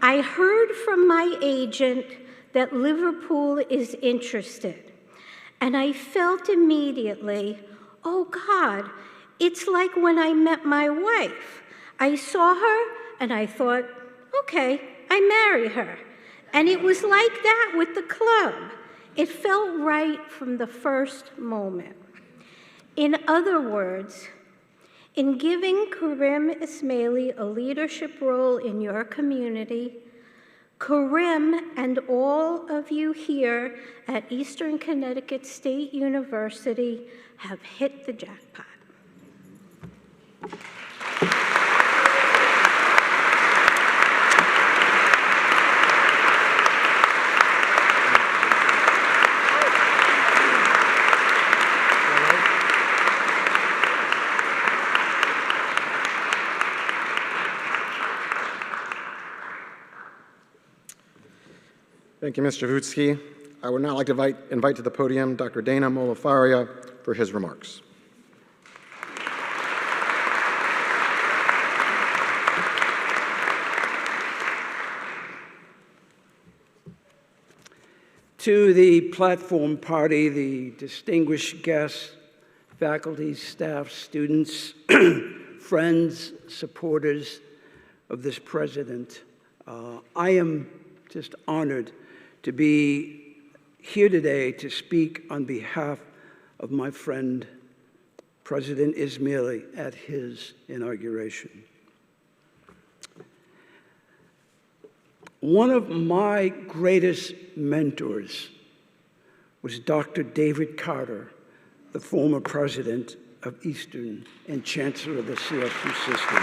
I heard from my agent that Liverpool is interested, and I felt immediately, oh God, it's like when I met my wife. I saw her and I thought, okay, I marry her. And it was like that with the club. It felt right from the first moment. In other words, in giving Karim Ismaili a leadership role in your community, Karim and all of you here at Eastern Connecticut State University have hit the jackpot. Thank you, Mr. Vutsky. I would now like to invite to the podium Dr. Dana Molifaria for his remarks. To the platform party, the distinguished guests, faculty, staff, students, friends, supporters of this president, I am just honored to be here today to speak on behalf of my friend, President Ismaili, at his inauguration. One of my greatest mentors was Dr. David Carter, the former president of Eastern and chancellor of the CSU system.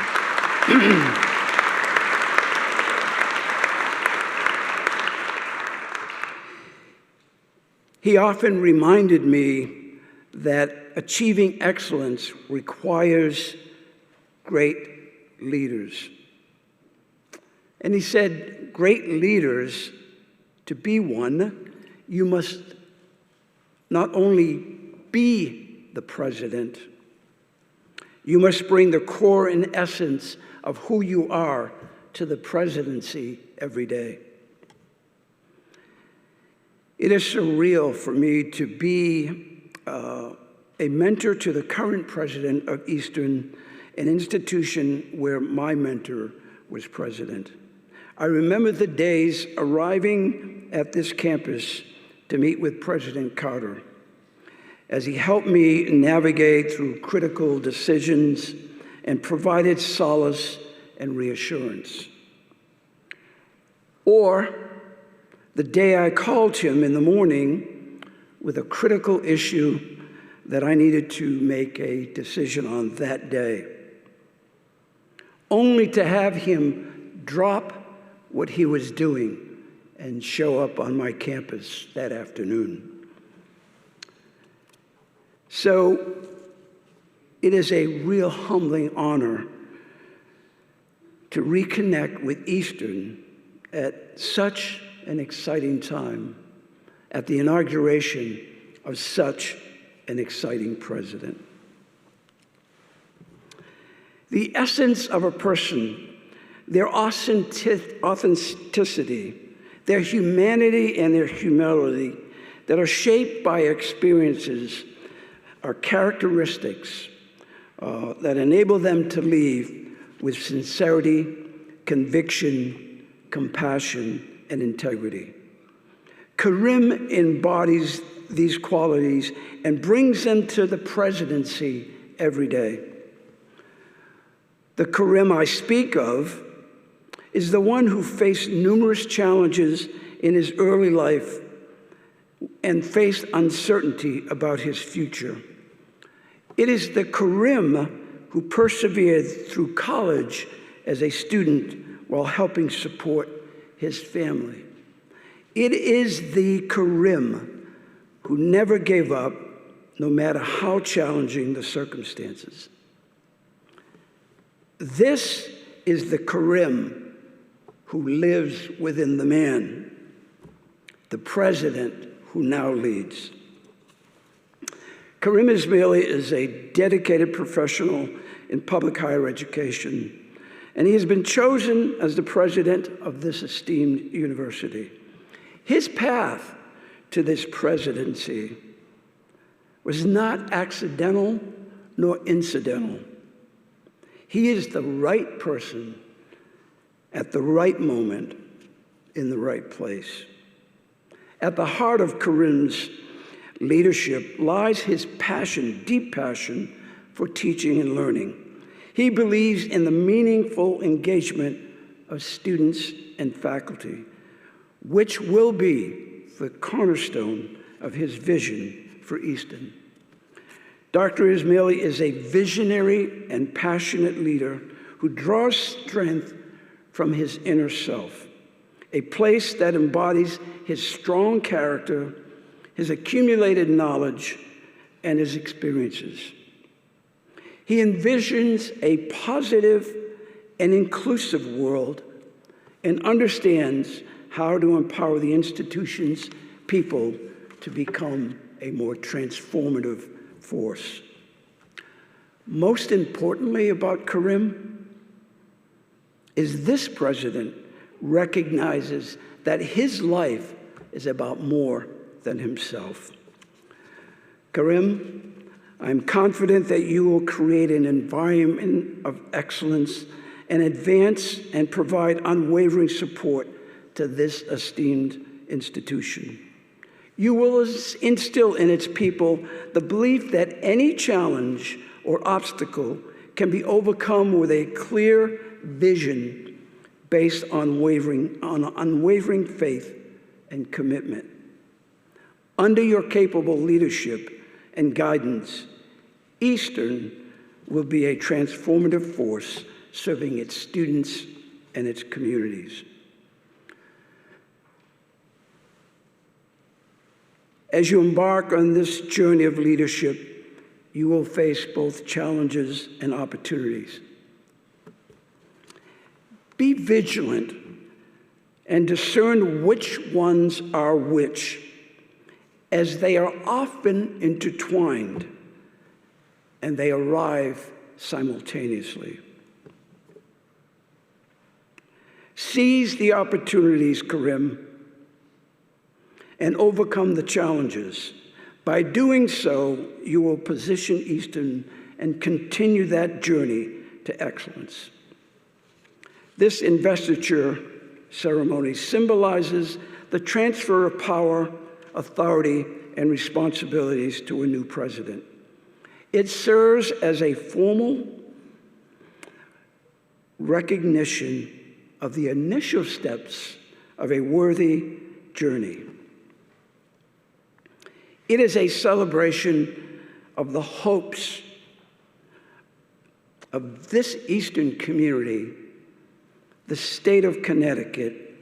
He often reminded me that achieving excellence requires great leaders. And he said, great leaders, to be one, you must not only be the president, you must bring the core and essence of who you are to the presidency every day. It is surreal for me to be a mentor to the current president of Eastern, an institution where my mentor was president. I remember the days arriving at this campus to meet with President Carter as he helped me navigate through critical decisions and provided solace and reassurance. Or the day I called him in the morning with a critical issue that I needed to make a decision on that day, only to have him drop what he was doing and show up on my campus that afternoon. So it is a real humbling honor to reconnect with Eastern at such an exciting time, at the inauguration of such an exciting president. The essence of a person, their authenticity, their humanity and their humility that are shaped by experiences are characteristics that enable them to lead with sincerity, conviction, compassion, and integrity. Karim embodies these qualities and brings them to the presidency every day. The Karim I speak of is the one who faced numerous challenges in his early life and faced uncertainty about his future. It is the Karim who persevered through college as a student while helping support his family. It is the Karim who never gave up, no matter how challenging the circumstances. This is the Karim who lives within the man, the president who now leads. Karim Ismaili is a dedicated professional in public higher education, and he has been chosen as the president of this esteemed university. His path to this presidency was not accidental nor incidental. He is the right person at the right moment in the right place. At the heart of Karim's leadership lies his passion, deep passion for teaching and learning. He believes in the meaningful engagement of students and faculty, which will be the cornerstone of his vision for Easton. Dr. Ismaili is a visionary and passionate leader who draws strength from his inner self, a place that embodies his strong character, his accumulated knowledge, and his experiences. He envisions a positive and inclusive world and understands how to empower the institution's people to become a more transformative force. Most importantly about Karim is this president recognizes that his life is about more than himself. Karim, I'm confident that you will create an environment of excellence and advance and provide unwavering support to this esteemed institution. You will instill in its people the belief that any challenge or obstacle can be overcome with a clear vision based on unwavering faith and commitment. Under your capable leadership and guidance, Eastern will be a transformative force serving its students and its communities. As you embark on this journey of leadership, you will face both challenges and opportunities. Be vigilant and discern which ones are which, as they are often intertwined and they arrive simultaneously. Seize the opportunities, Karim, and overcome the challenges. By doing so, you will position Eastern and continue that journey to excellence. This investiture ceremony symbolizes the transfer of power, authority, and responsibilities to a new president. It serves as a formal recognition of the initial steps of a worthy journey. It is a celebration of the hopes of this Eastern community, the state of Connecticut,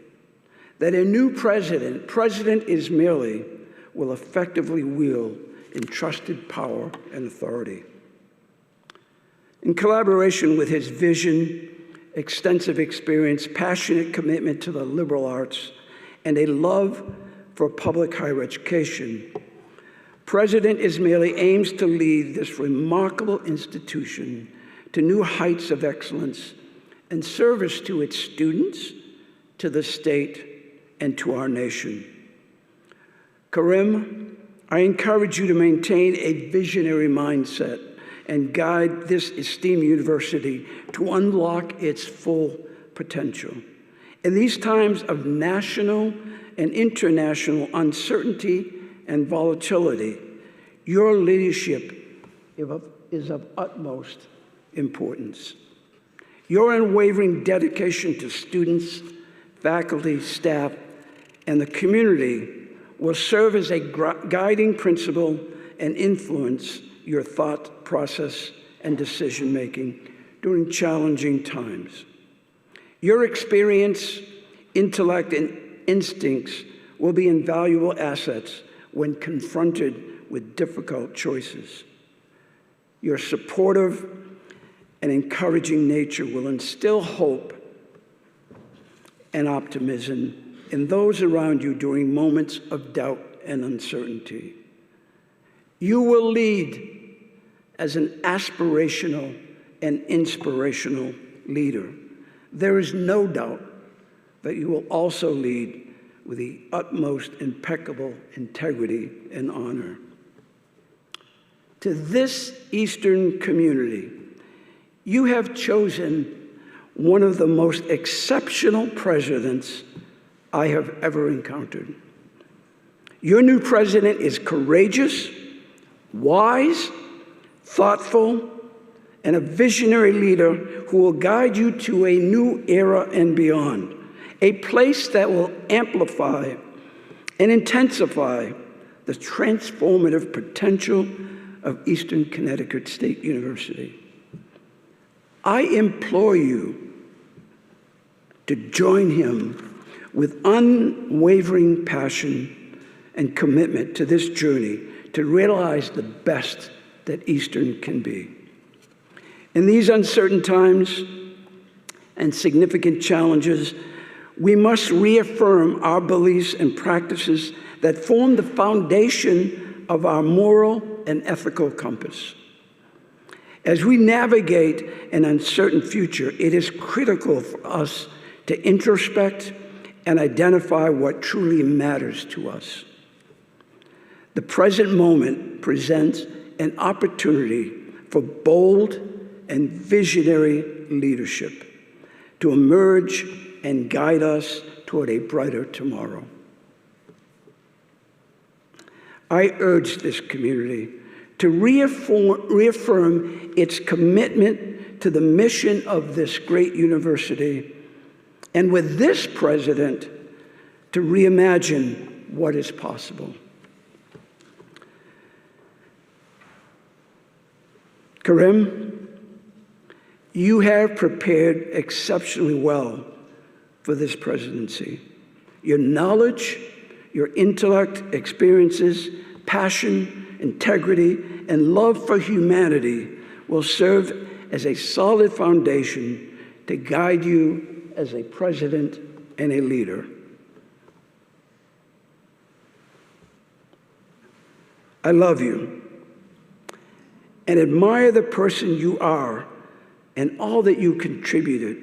that a new president, President Ismaili, will effectively wield entrusted power and authority. In collaboration with his vision, extensive experience, passionate commitment to the liberal arts, and a love for public higher education, President Ismaili aims to lead this remarkable institution to new heights of excellence and service to its students, to the state, and to our nation. Karim, I encourage you to maintain a visionary mindset and guide this esteemed university to unlock its full potential. In these times of national and international uncertainty and volatility, your leadership is of utmost importance. Your unwavering dedication to students, faculty, staff, and the community will serve as a guiding principle and influence your thought process and decision-making during challenging times. Your experience, intellect, and instincts will be invaluable assets when confronted with difficult choices. Your supportive and encouraging nature will instill hope and optimism in those around you during moments of doubt and uncertainty. You will lead as an aspirational and inspirational leader. There is no doubt that you will also lead with the utmost impeccable integrity and honor. To this Eastern community, you have chosen one of the most exceptional presidents I have ever encountered. Your new president is courageous, wise, thoughtful, and a visionary leader who will guide you to a new era and beyond, a place that will amplify and intensify the transformative potential of Eastern Connecticut State University. I implore you to join him with unwavering passion and commitment to this journey to realize the best that Eastern can be. In these uncertain times and significant challenges, we must reaffirm our beliefs and practices that form the foundation of our moral and ethical compass. As we navigate an uncertain future, it is critical for us to introspect and identify what truly matters to us. The present moment presents an opportunity for bold and visionary leadership. to emerge and guide us toward a brighter tomorrow. I urge this community to reaffirm its commitment to the mission of this great university, and with this president, to reimagine what is possible. Karim, you have prepared exceptionally well for this presidency. Your knowledge, your intellect, experiences, passion, integrity, and love for humanity will serve as a solid foundation to guide you as a president and a leader. I love you and admire the person you are and all that you contributed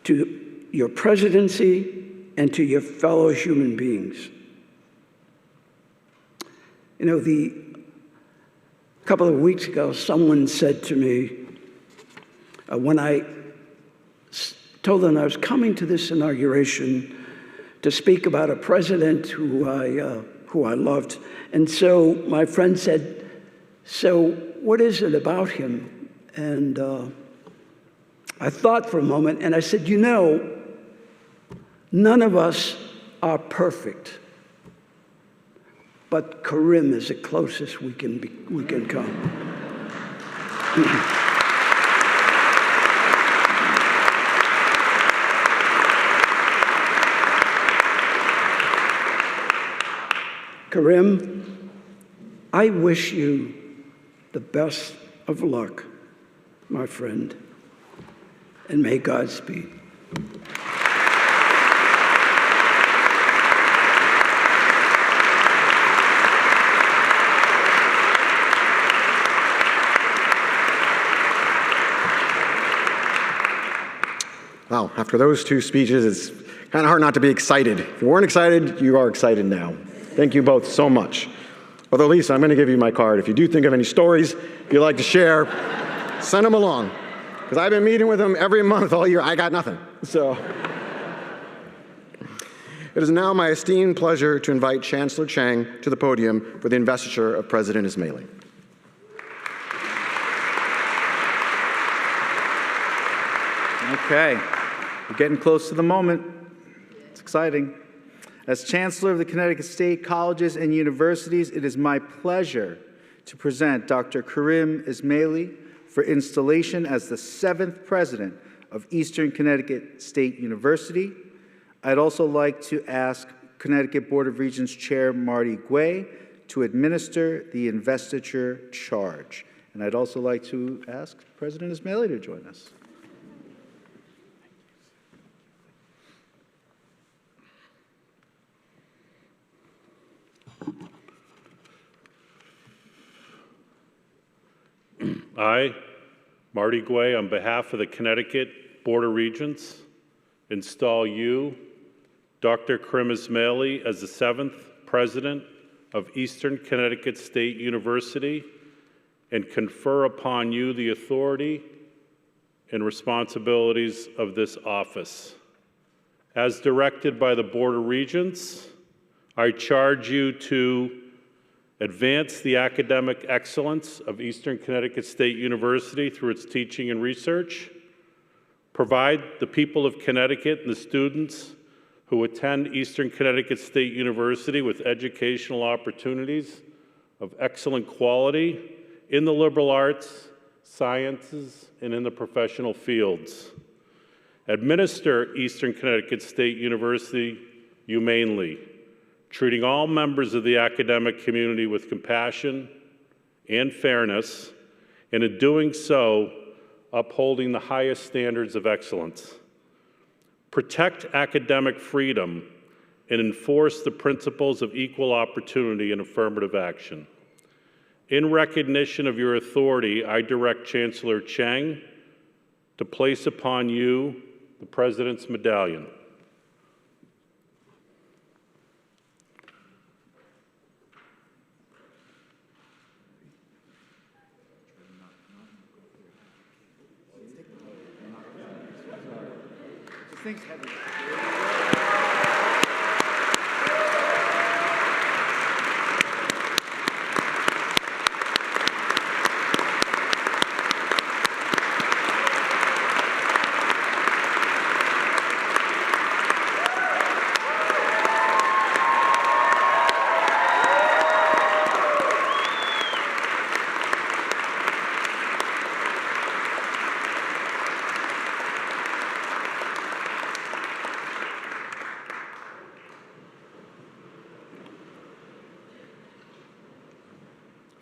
to your presidency and to your fellow human beings. You know, a couple of weeks ago, someone said to me, when I told them I was coming to this inauguration to speak about a president who I loved, and so my friend said, "So what is it about him?" And I thought for a moment, and I said, "You know, none of us are perfect, but Karim is the closest we can come." Karim, I wish you the best of luck, my friend, and may God speed. Wow, after those two speeches, it's kind of hard not to be excited. If you weren't excited, you are excited now. Thank you both so much. Although, Lisa, I'm going to give you my card. If you do think of any stories you'd like to share, send them along. Because I've been meeting with them every month all year. I got nothing. So, it is now my esteemed pleasure to invite Chancellor Chang to the podium for the investiture of President Ismaili. Okay, we're getting close to the moment. It's exciting. As Chancellor of the Connecticut State Colleges and Universities, it is my pleasure to present Dr. Karim Ismaili for installation as the 7th President of Eastern Connecticut State University. I'd also like to ask Connecticut Board of Regents Chair Marty Guay to administer the investiture charge. And I'd also like to ask President Ismaili to join us. I, Marty Guay, on behalf of the Connecticut Board of Regents, install you, Dr. Karim Ismaili, as the 7th President of Eastern Connecticut State University, and confer upon you the authority and responsibilities of this office. As directed by the Board of Regents, I charge you to advance the academic excellence of Eastern Connecticut State University through its teaching and research, provide the people of Connecticut and the students who attend Eastern Connecticut State University with educational opportunities of excellent quality in the liberal arts, sciences, and in the professional fields. Administer Eastern Connecticut State University humanely, treating all members of the academic community with compassion and fairness, and in doing so, upholding the highest standards of excellence. Protect academic freedom and enforce the principles of equal opportunity and affirmative action. In recognition of your authority, I direct Chancellor Chang to place upon you the President's Medallion. thing's heavy.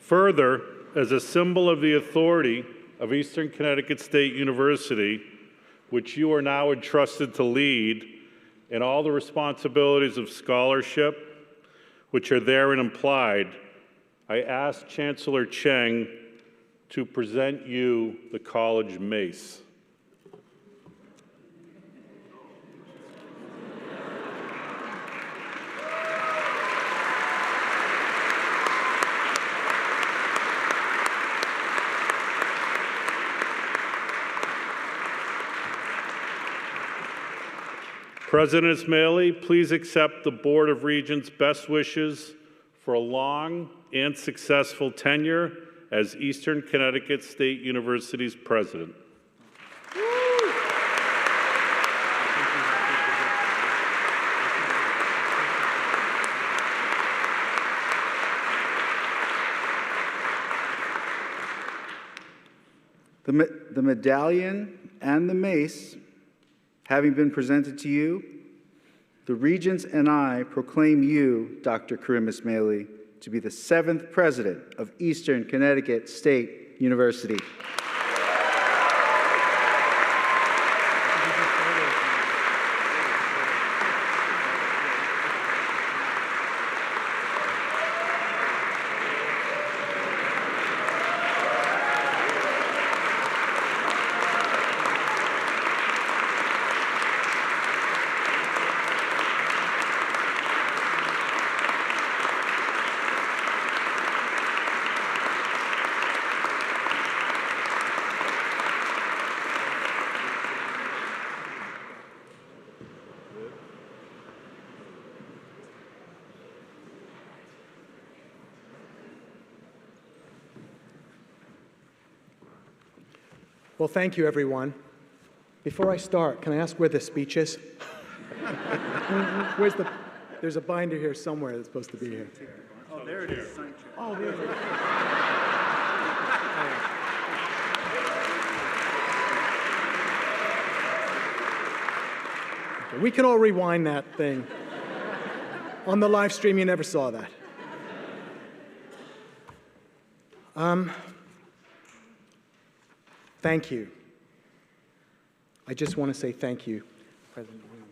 Further, as a symbol of the authority of Eastern Connecticut State University, which you are now entrusted to lead, and all the responsibilities of scholarship, which are therein implied, I ask Chancellor Cheng to present you the college mace. President Ismaili, please accept the Board of Regents' best wishes for a long and successful tenure as Eastern Connecticut State University's president. The medallion and the mace having been presented to you, the Regents and I proclaim you, Dr. Karim Ismaili, to be the 7th President of Eastern Connecticut State University. Well, thank you, everyone. Before I start, can I ask where the speech is? There's a binder here somewhere that's supposed to be here. Oh, there it is. Oh, there it is. Okay, we can all rewind that thing. On the live stream, you never saw that. Thank you. I just want to say thank you, President Williams.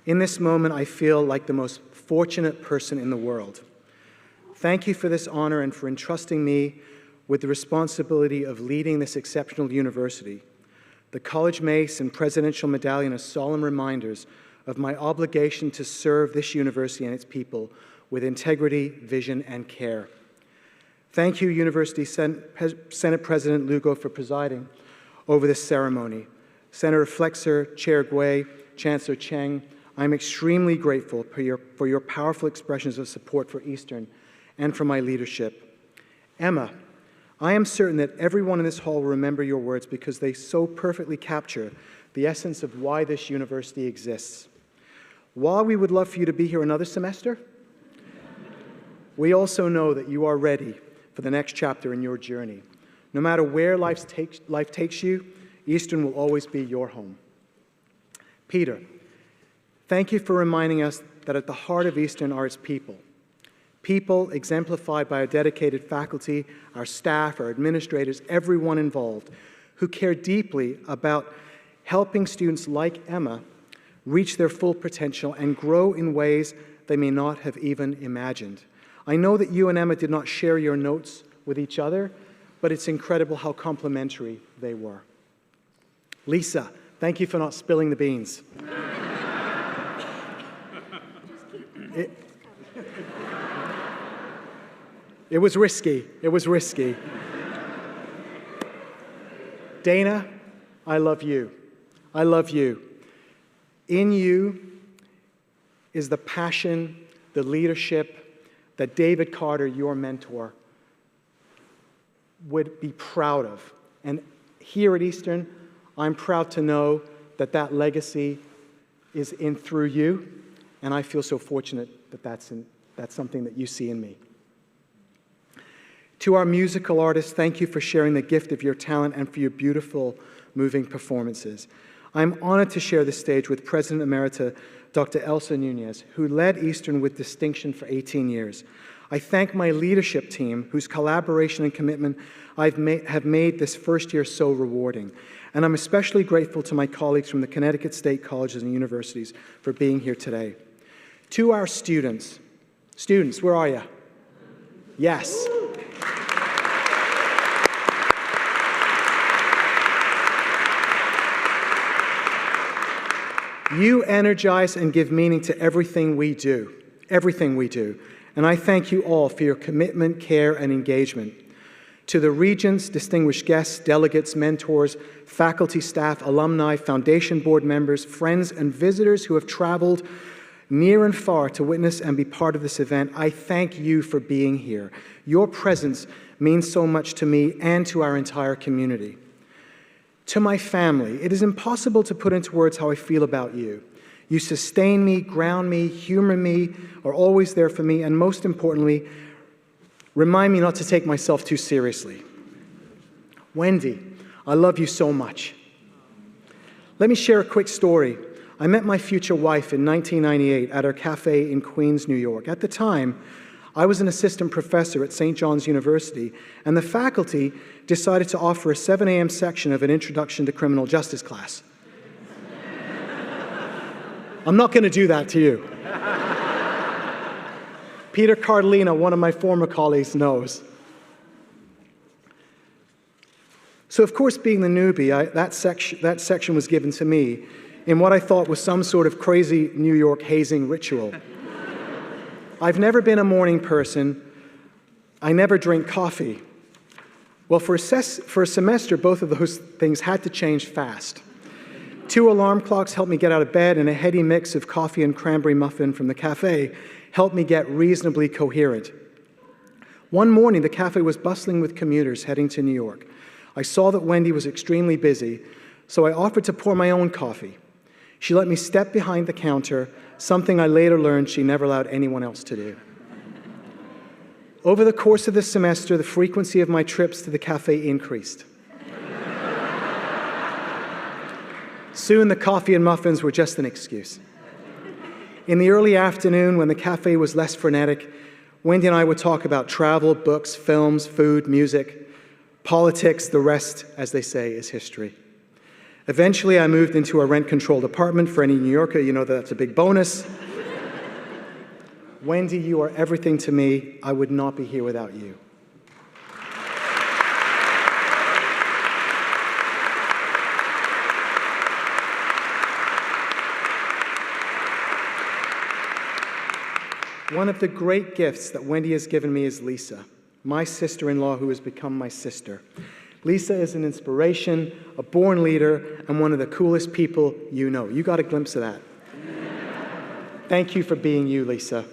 In this moment, I feel like the most fortunate person in the world. Thank you for this honor and for entrusting me with the responsibility of leading this exceptional university. The College Mace and Presidential Medallion are solemn reminders of my obligation to serve this university and its people with integrity, vision, and care. Thank you, University Senate President Lugo, for presiding over this ceremony. Senator Flexer, Chair Gui, Chancellor Cheng, I'm extremely grateful for your powerful expressions of support for Eastern and for my leadership. Emma, I am certain that everyone in this hall will remember your words because they so perfectly capture the essence of why this university exists. While we would love for you to be here another semester, we also know that you are ready for the next chapter in your journey. No matter where life takes you, Eastern will always be your home. Peter, thank you for reminding us that at the heart of Eastern are its people. People exemplified by our dedicated faculty, our staff, our administrators, everyone involved, who care deeply about helping students like Emma reach their full potential and grow in ways they may not have even imagined. I know that you and Emma did not share your notes with each other, but it's incredible how complementary they were. Lisa, thank you for not spilling the beans. It was risky. It was risky. Dana, I love you. I love you. In you is the passion, the leadership that David Carter, your mentor, would be proud of. And here at Eastern, I'm proud to know that that legacy is in through you, and I feel so fortunate that that's something that you see in me. To our musical artists, thank you for sharing the gift of your talent and for your beautiful, moving performances. I'm honored to share the stage with President Emerita, Dr. Elsa Nunez, who led Eastern with distinction for 18 years. I thank my leadership team, whose collaboration and commitment have made this first year so rewarding. And I'm especially grateful to my colleagues from the Connecticut State Colleges and Universities for being here today. To our students, where are you? Yes. You energize and give meaning to everything we do, And I thank you all for your commitment, care, and engagement. To the Regents, distinguished guests, delegates, mentors, faculty, staff, alumni, foundation board members, friends, and visitors who have traveled near and far to witness and be part of this event, I thank you for being here. Your presence means so much to me and to our entire community. To my family, it is impossible to put into words how I feel about you. You sustain me, ground me, humor me, are always there for me, and most importantly, remind me not to take myself too seriously. Wendy, I love you so much. Let me share a quick story. I met my future wife in 1998 at her cafe in Queens, New York. At the time, I was an assistant professor at St. John's University, and the faculty decided to offer a 7 a.m. section of an Introduction to Criminal Justice class. I'm not going to do that to you. Peter Cardellina, one of my former colleagues, knows. So, of course, being the newbie, that section was given to me in what I thought was some sort of crazy New York hazing ritual. I've never been a morning person. I never drink coffee. Well, for a semester, both of those things had to change fast. 2 alarm clocks helped me get out of bed, and a heady mix of coffee and cranberry muffin from the cafe helped me get reasonably coherent. One morning, the cafe was bustling with commuters heading to New York. I saw that Wendy was extremely busy, so I offered to pour my own coffee. She let me step behind the counter, something I later learned she never allowed anyone else to do. Over the course of the semester, the frequency of my trips to the cafe increased. Soon, the coffee and muffins were just an excuse. In the early afternoon, when the cafe was less frenetic, Wendy and I would talk about travel, books, films, food, music, politics. The rest, as they say, is history. Eventually, I moved into a rent-controlled apartment. For any New Yorker, you know that's a big bonus. Wendy, you are everything to me. I would not be here without you. One of the great gifts that Wendy has given me is Lisa, my sister-in-law who has become my sister. Lisa is an inspiration, a born leader, and one of the coolest people you know. You got a glimpse of that. Thank you for being you, Lisa.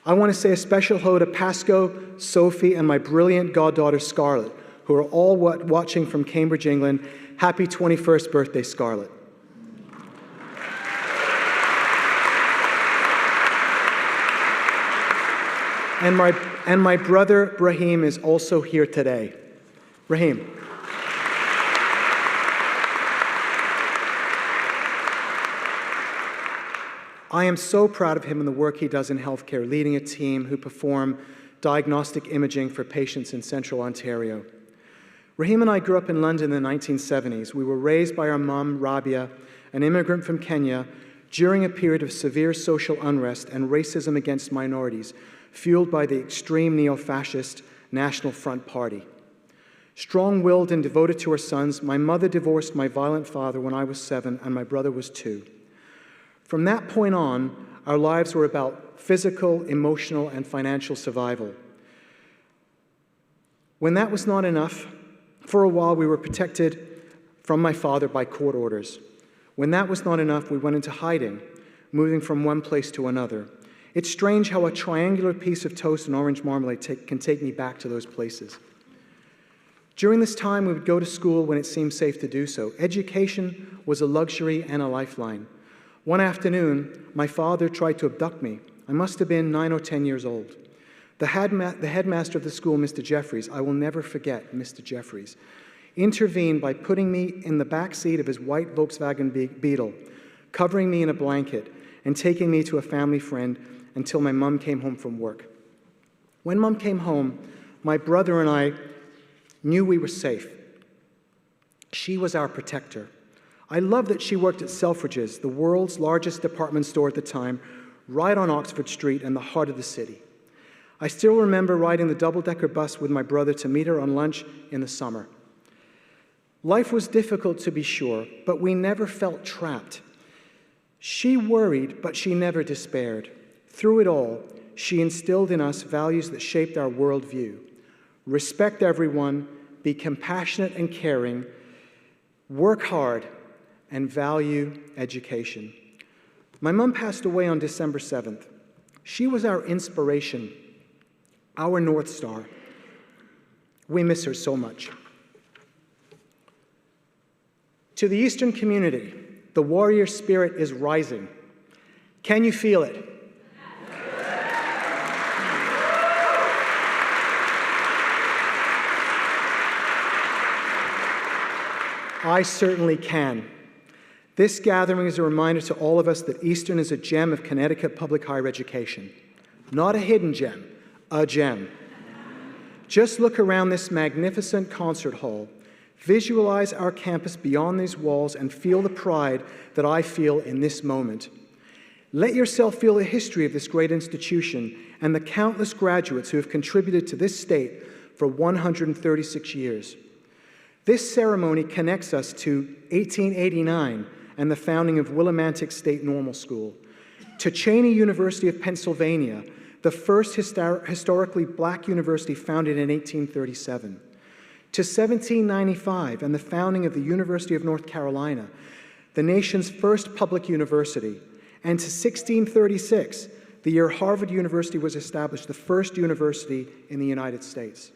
I want to say a special hello to Pasco, Sophie, and my brilliant goddaughter, Scarlett, who are all watching from Cambridge, England. Happy 21st birthday, Scarlett. And my brother, Brahim, is also here today. Brahim. I am so proud of him and the work he does in healthcare, leading a team who perform diagnostic imaging for patients in central Ontario. Rahim and I grew up in London in the 1970s. We were raised by our mom, Rabia, an immigrant from Kenya, during a period of severe social unrest and racism against minorities, fueled by the extreme neo-fascist National Front Party. Strong-willed and devoted to her sons, my mother divorced my violent father when I was 7 and my brother was 2. From that point on, our lives were about physical, emotional, and financial survival. When that was not enough, for a while we were protected from my father by court orders. When that was not enough, we went into hiding, moving from one place to another. It's strange how a triangular piece of toast and orange marmalade can take me back to those places. During this time, we would go to school when it seemed safe to do so. Education was a luxury and a lifeline. One afternoon, my father tried to abduct me. I must have been 9 or 10 years old. The headmaster of the school, Mr. Jeffries, I will never forget Mr. Jeffries, intervened by putting me in the back seat of his white Volkswagen Beetle, covering me in a blanket, and taking me to a family friend until my mom came home from work. When Mom came home, my brother and I knew we were safe. She was our protector. I love that she worked at Selfridges, the world's largest department store at the time, right on Oxford Street in the heart of the city. I still remember riding the double-decker bus with my brother to meet her on lunch in the summer. Life was difficult, to be sure, but we never felt trapped. She worried, but she never despaired. Through it all, she instilled in us values that shaped our worldview. Respect everyone, be compassionate and caring, work hard, and value education. My mom passed away on December 7th. She was our inspiration, our North Star. We miss her so much. To the Eastern community, the warrior spirit is rising. Can you feel it? I certainly can. This gathering is a reminder to all of us that Eastern is a gem of Connecticut public higher education. Not a hidden gem, a gem. Just look around this magnificent concert hall. Visualize our campus beyond these walls and feel the pride that I feel in this moment. Let yourself feel the history of this great institution and the countless graduates who have contributed to this state for 136 years. This ceremony connects us to 1889 and the founding of Willimantic State Normal School, to Cheney University of Pennsylvania, the first historically black university founded in 1837, to 1795 and the founding of the University of North Carolina, the nation's first public university, and to 1636, the year Harvard University was established, the first university in the United States.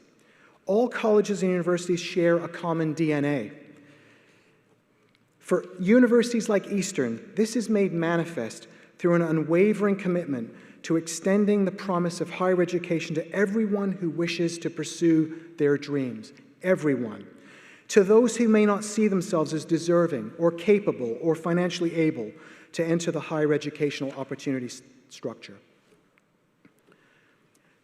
All colleges and universities share a common DNA. For universities like Eastern, this is made manifest through an unwavering commitment to extending the promise of higher education to everyone who wishes to pursue their dreams, everyone. To those who may not see themselves as deserving or capable or financially able to enter the higher educational opportunity structure.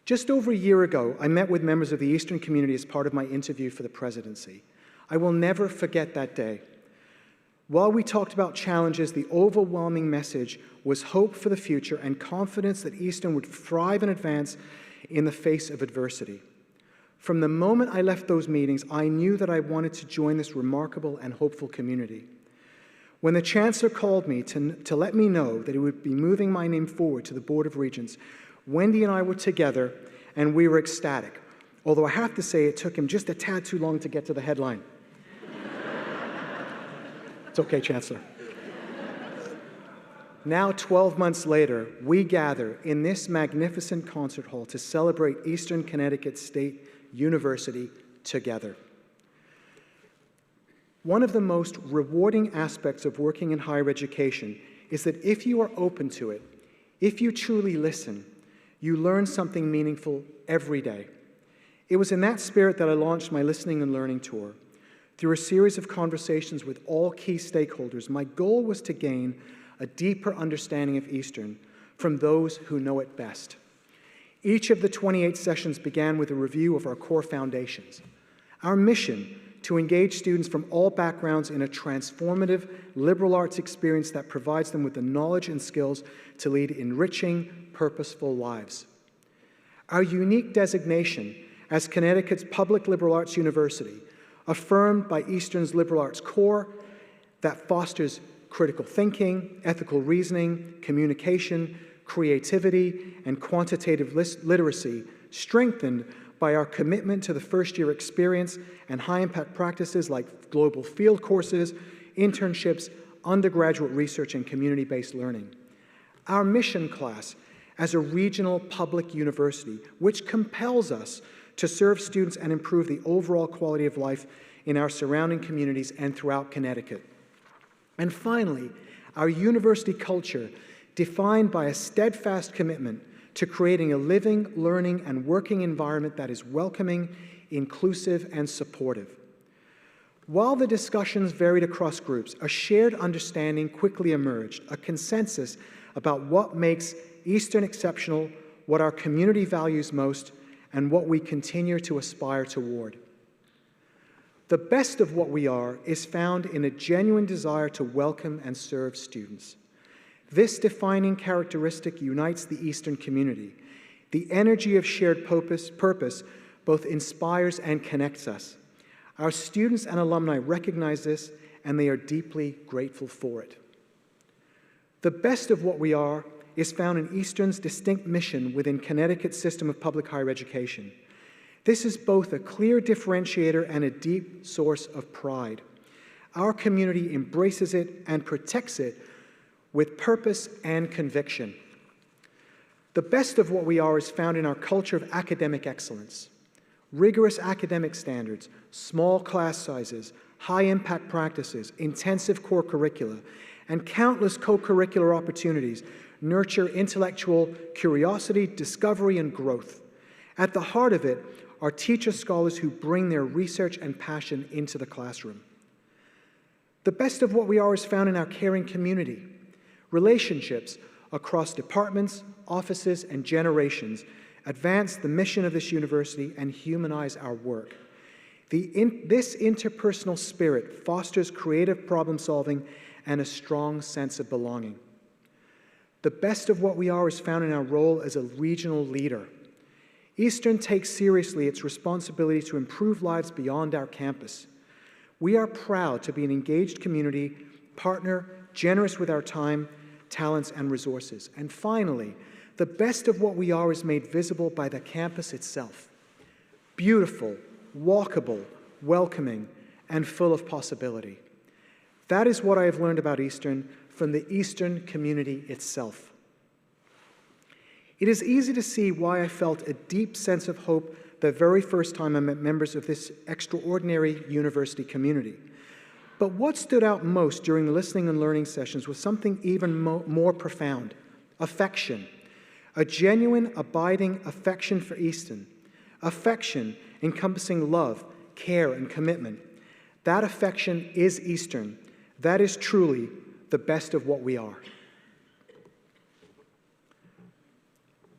Just over a year ago, I met with members of the Eastern community as part of my interview for the presidency. I will never forget that day. While we talked about challenges, the overwhelming message was hope for the future and confidence that Eastern would thrive and advance in the face of adversity. From the moment I left those meetings, I knew that I wanted to join this remarkable and hopeful community. When the Chancellor called me to let me know that he would be moving my name forward to the Board of Regents, Wendy and I were together, and we were ecstatic, although I have to say it took him just a tad too long to get to the headline. It's okay, Chancellor. Now, 12 months later, we gather in this magnificent concert hall to celebrate Eastern Connecticut State University together. One of the most rewarding aspects of working in higher education is that if you are open to it, if you truly listen, you learn something meaningful every day. It was in that spirit that I launched my Listening and Learning Tour. Through a series of conversations with all key stakeholders, my goal was to gain a deeper understanding of Eastern from those who know it best. Each of the 28 sessions began with a review of our core foundations. Our mission to engage students from all backgrounds in a transformative liberal arts experience that provides them with the knowledge and skills to lead enriching, purposeful lives. Our unique designation as Connecticut's public liberal arts university, affirmed by Eastern's liberal arts core that fosters critical thinking, ethical reasoning, communication, creativity, and quantitative literacy, strengthened by our commitment to the first-year experience and high-impact practices like global field courses, internships, undergraduate research, and community-based learning. Our mission class as a regional public university, which compels us to serve students and improve the overall quality of life in our surrounding communities and throughout Connecticut. And finally, our university culture, defined by a steadfast commitment to creating a living, learning, and working environment that is welcoming, inclusive, and supportive. While the discussions varied across groups, a shared understanding quickly emerged, a consensus about what makes Eastern exceptional, what our community values most, and what we continue to aspire toward. The best of what we are is found in a genuine desire to welcome and serve students. This defining characteristic unites the Eastern community. The energy of shared purpose both inspires and connects us. Our students and alumni recognize this, and they are deeply grateful for it. The best of what we are is found in Eastern's distinct mission within Connecticut's system of public higher education. This is both a clear differentiator and a deep source of pride. Our community embraces it and protects it with purpose and conviction. The best of what we are is found in our culture of academic excellence. Rigorous academic standards, small class sizes, high-impact practices, intensive core curricula, and countless co-curricular opportunities nurture intellectual curiosity, discovery, and growth. At the heart of it are teacher-scholars who bring their research and passion into the classroom. The best of what we are is found in our caring community. Relationships across departments, offices, and generations advance the mission of this university and humanize our work. This interpersonal spirit fosters creative problem-solving and a strong sense of belonging. The best of what we are is found in our role as a regional leader. Eastern takes seriously its responsibility to improve lives beyond our campus. We are proud to be an engaged community partner, generous with our time, talents, and resources. And finally, the best of what we are is made visible by the campus itself. Beautiful, walkable, welcoming, and full of possibility. That is what I have learned about Eastern from the Eastern community itself. It is easy to see why I felt a deep sense of hope the very first time I met members of this extraordinary university community. But what stood out most during the listening and learning sessions was something even more profound: affection. A genuine, abiding affection for Eastern. Affection encompassing love, care, and commitment. That affection is Eastern. That is truly the best of what we are.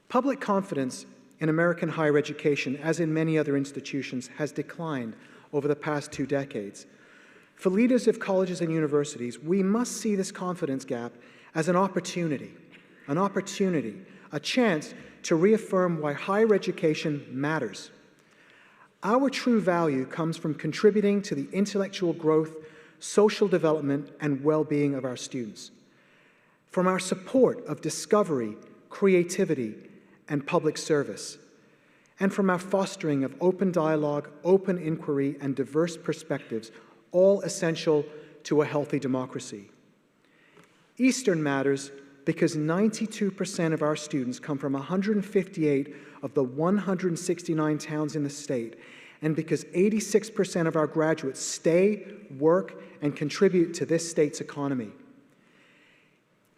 Public confidence in American higher education, as in many other institutions, has declined over the past 2 decades. For leaders of colleges and universities, we must see this confidence gap as an opportunity, a chance to reaffirm why higher education matters. Our true value comes from contributing to the intellectual growth, social development, and well-being of our students, from our support of discovery, creativity, and public service, and from our fostering of open dialogue, open inquiry, and diverse perspectives, all essential to a healthy democracy. Eastern matters because 92% of our students come from 158 of the 169 towns in the state, and because 86% of our graduates stay, work, and contribute to this state's economy.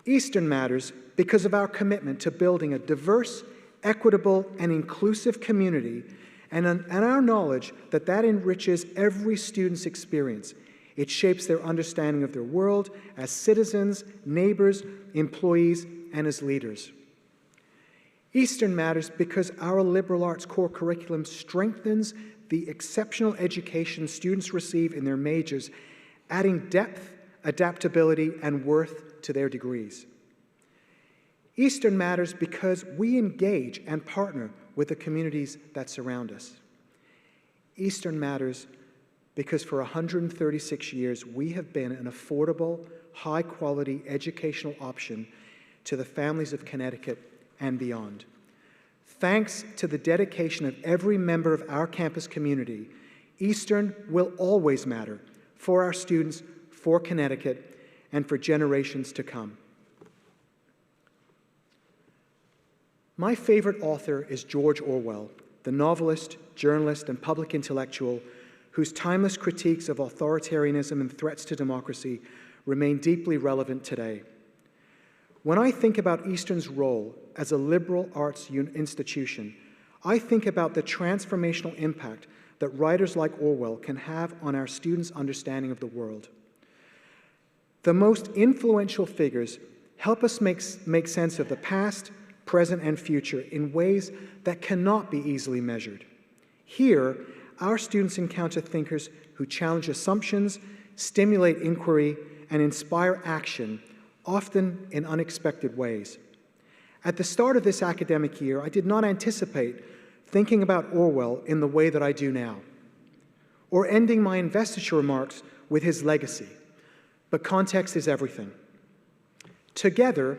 Eastern matters because of our commitment to building a diverse, equitable, and inclusive community, and our knowledge that that enriches every student's experience. It shapes their understanding of their world as citizens, neighbors, employees, and as leaders. Eastern matters because our liberal arts core curriculum strengthens the exceptional education students receive in their majors, adding depth, adaptability, and worth to their degrees. Eastern matters because we engage and partner with the communities that surround us. Eastern matters because for 136 years we have been an affordable, high-quality educational option to the families of Connecticut and beyond. Thanks to the dedication of every member of our campus community, Eastern will always matter for our students, for Connecticut, and for generations to come. My favorite author is George Orwell, the novelist, journalist, and public intellectual whose timeless critiques of authoritarianism and threats to democracy remain deeply relevant today. When I think about Eastern's role as a liberal arts institution, I think about the transformational impact that writers like Orwell can have on our students' understanding of the world. The most influential figures help us make sense of the past, present, and future in ways that cannot be easily measured. Here, our students encounter thinkers who challenge assumptions, stimulate inquiry, and inspire action, often in unexpected ways. At the start of this academic year, I did not anticipate thinking about Orwell in the way that I do now, or ending my investiture remarks with his legacy. But context is everything. Together,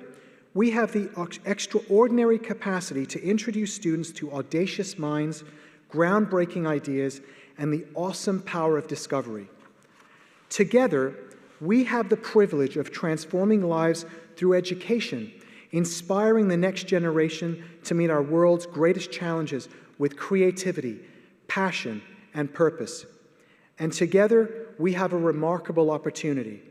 we have the extraordinary capacity to introduce students to audacious minds, groundbreaking ideas, and the awesome power of discovery. Together, we have the privilege of transforming lives through education, inspiring the next generation to meet our world's greatest challenges with creativity, passion, and purpose. And together, we have a remarkable opportunity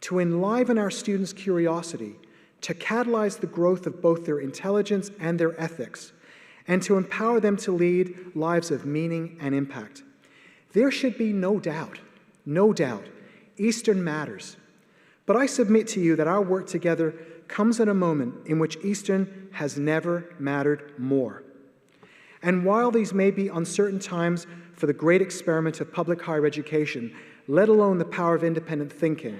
to enliven our students' curiosity, to catalyze the growth of both their intelligence and their ethics, and to empower them to lead lives of meaning and impact. There should be no doubt, Eastern matters. But I submit to you that our work together comes at a moment in which Eastern has never mattered more. And while these may be uncertain times for the great experiment of public higher education, let alone the power of independent thinking,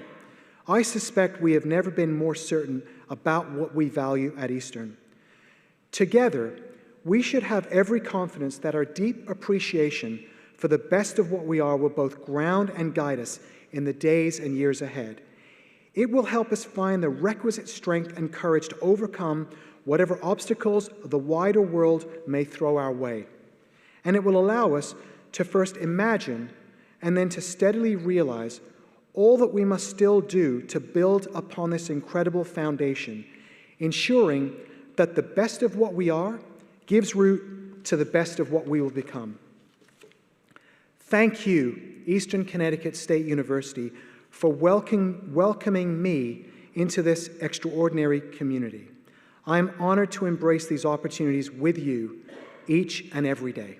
I suspect we have never been more certain about what we value at Eastern. Together, we should have every confidence that our deep appreciation for the best of what we are will both ground and guide us in the days and years ahead. It will help us find the requisite strength and courage to overcome whatever obstacles the wider world may throw our way. And it will allow us to first imagine and then to steadily realize all that we must still do to build upon this incredible foundation, ensuring that the best of what we are gives root to the best of what we will become. Thank you, Eastern Connecticut State University, for welcoming me into this extraordinary community. I am honored to embrace these opportunities with you each and every day.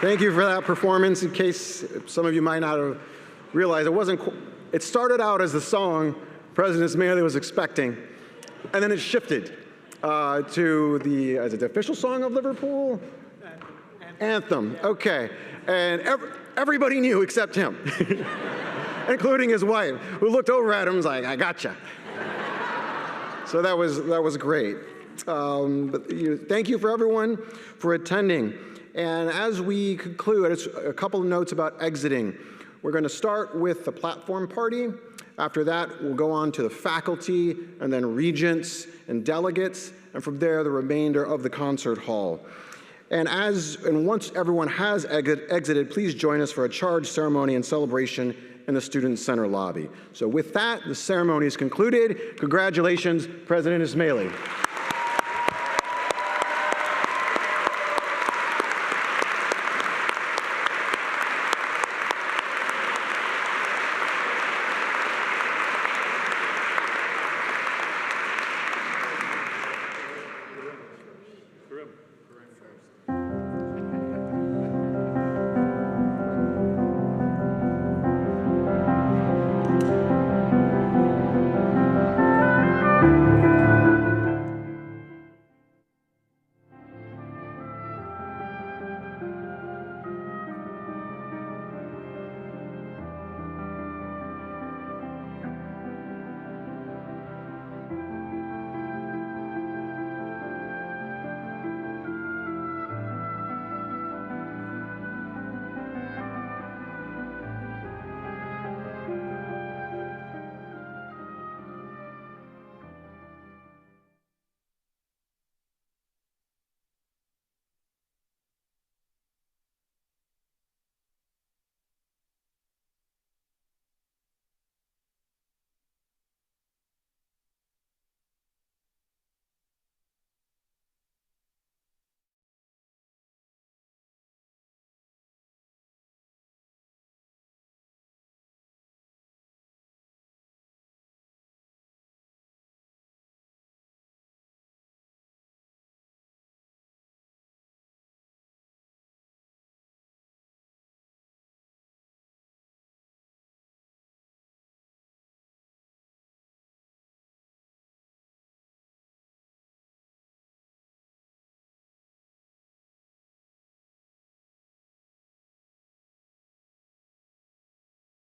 Thank you for that performance. In case some of you might not have realized, it started out as the song President Ismaili was expecting, and then it shifted to is it the official song of Liverpool? Anthem. Okay. And everybody knew except him, including his wife, who looked over at him and was like, I gotcha. So that was great. Thank you for everyone for attending. And as we conclude, a couple of notes about exiting. We're going to start with the platform party. After that, we'll go on to the faculty, and then regents and delegates, and from there, the remainder of the concert hall. And once everyone has exited, please join us for a charge ceremony and celebration in the Student Center lobby. So with that, the ceremony is concluded. Congratulations, President Ismaili.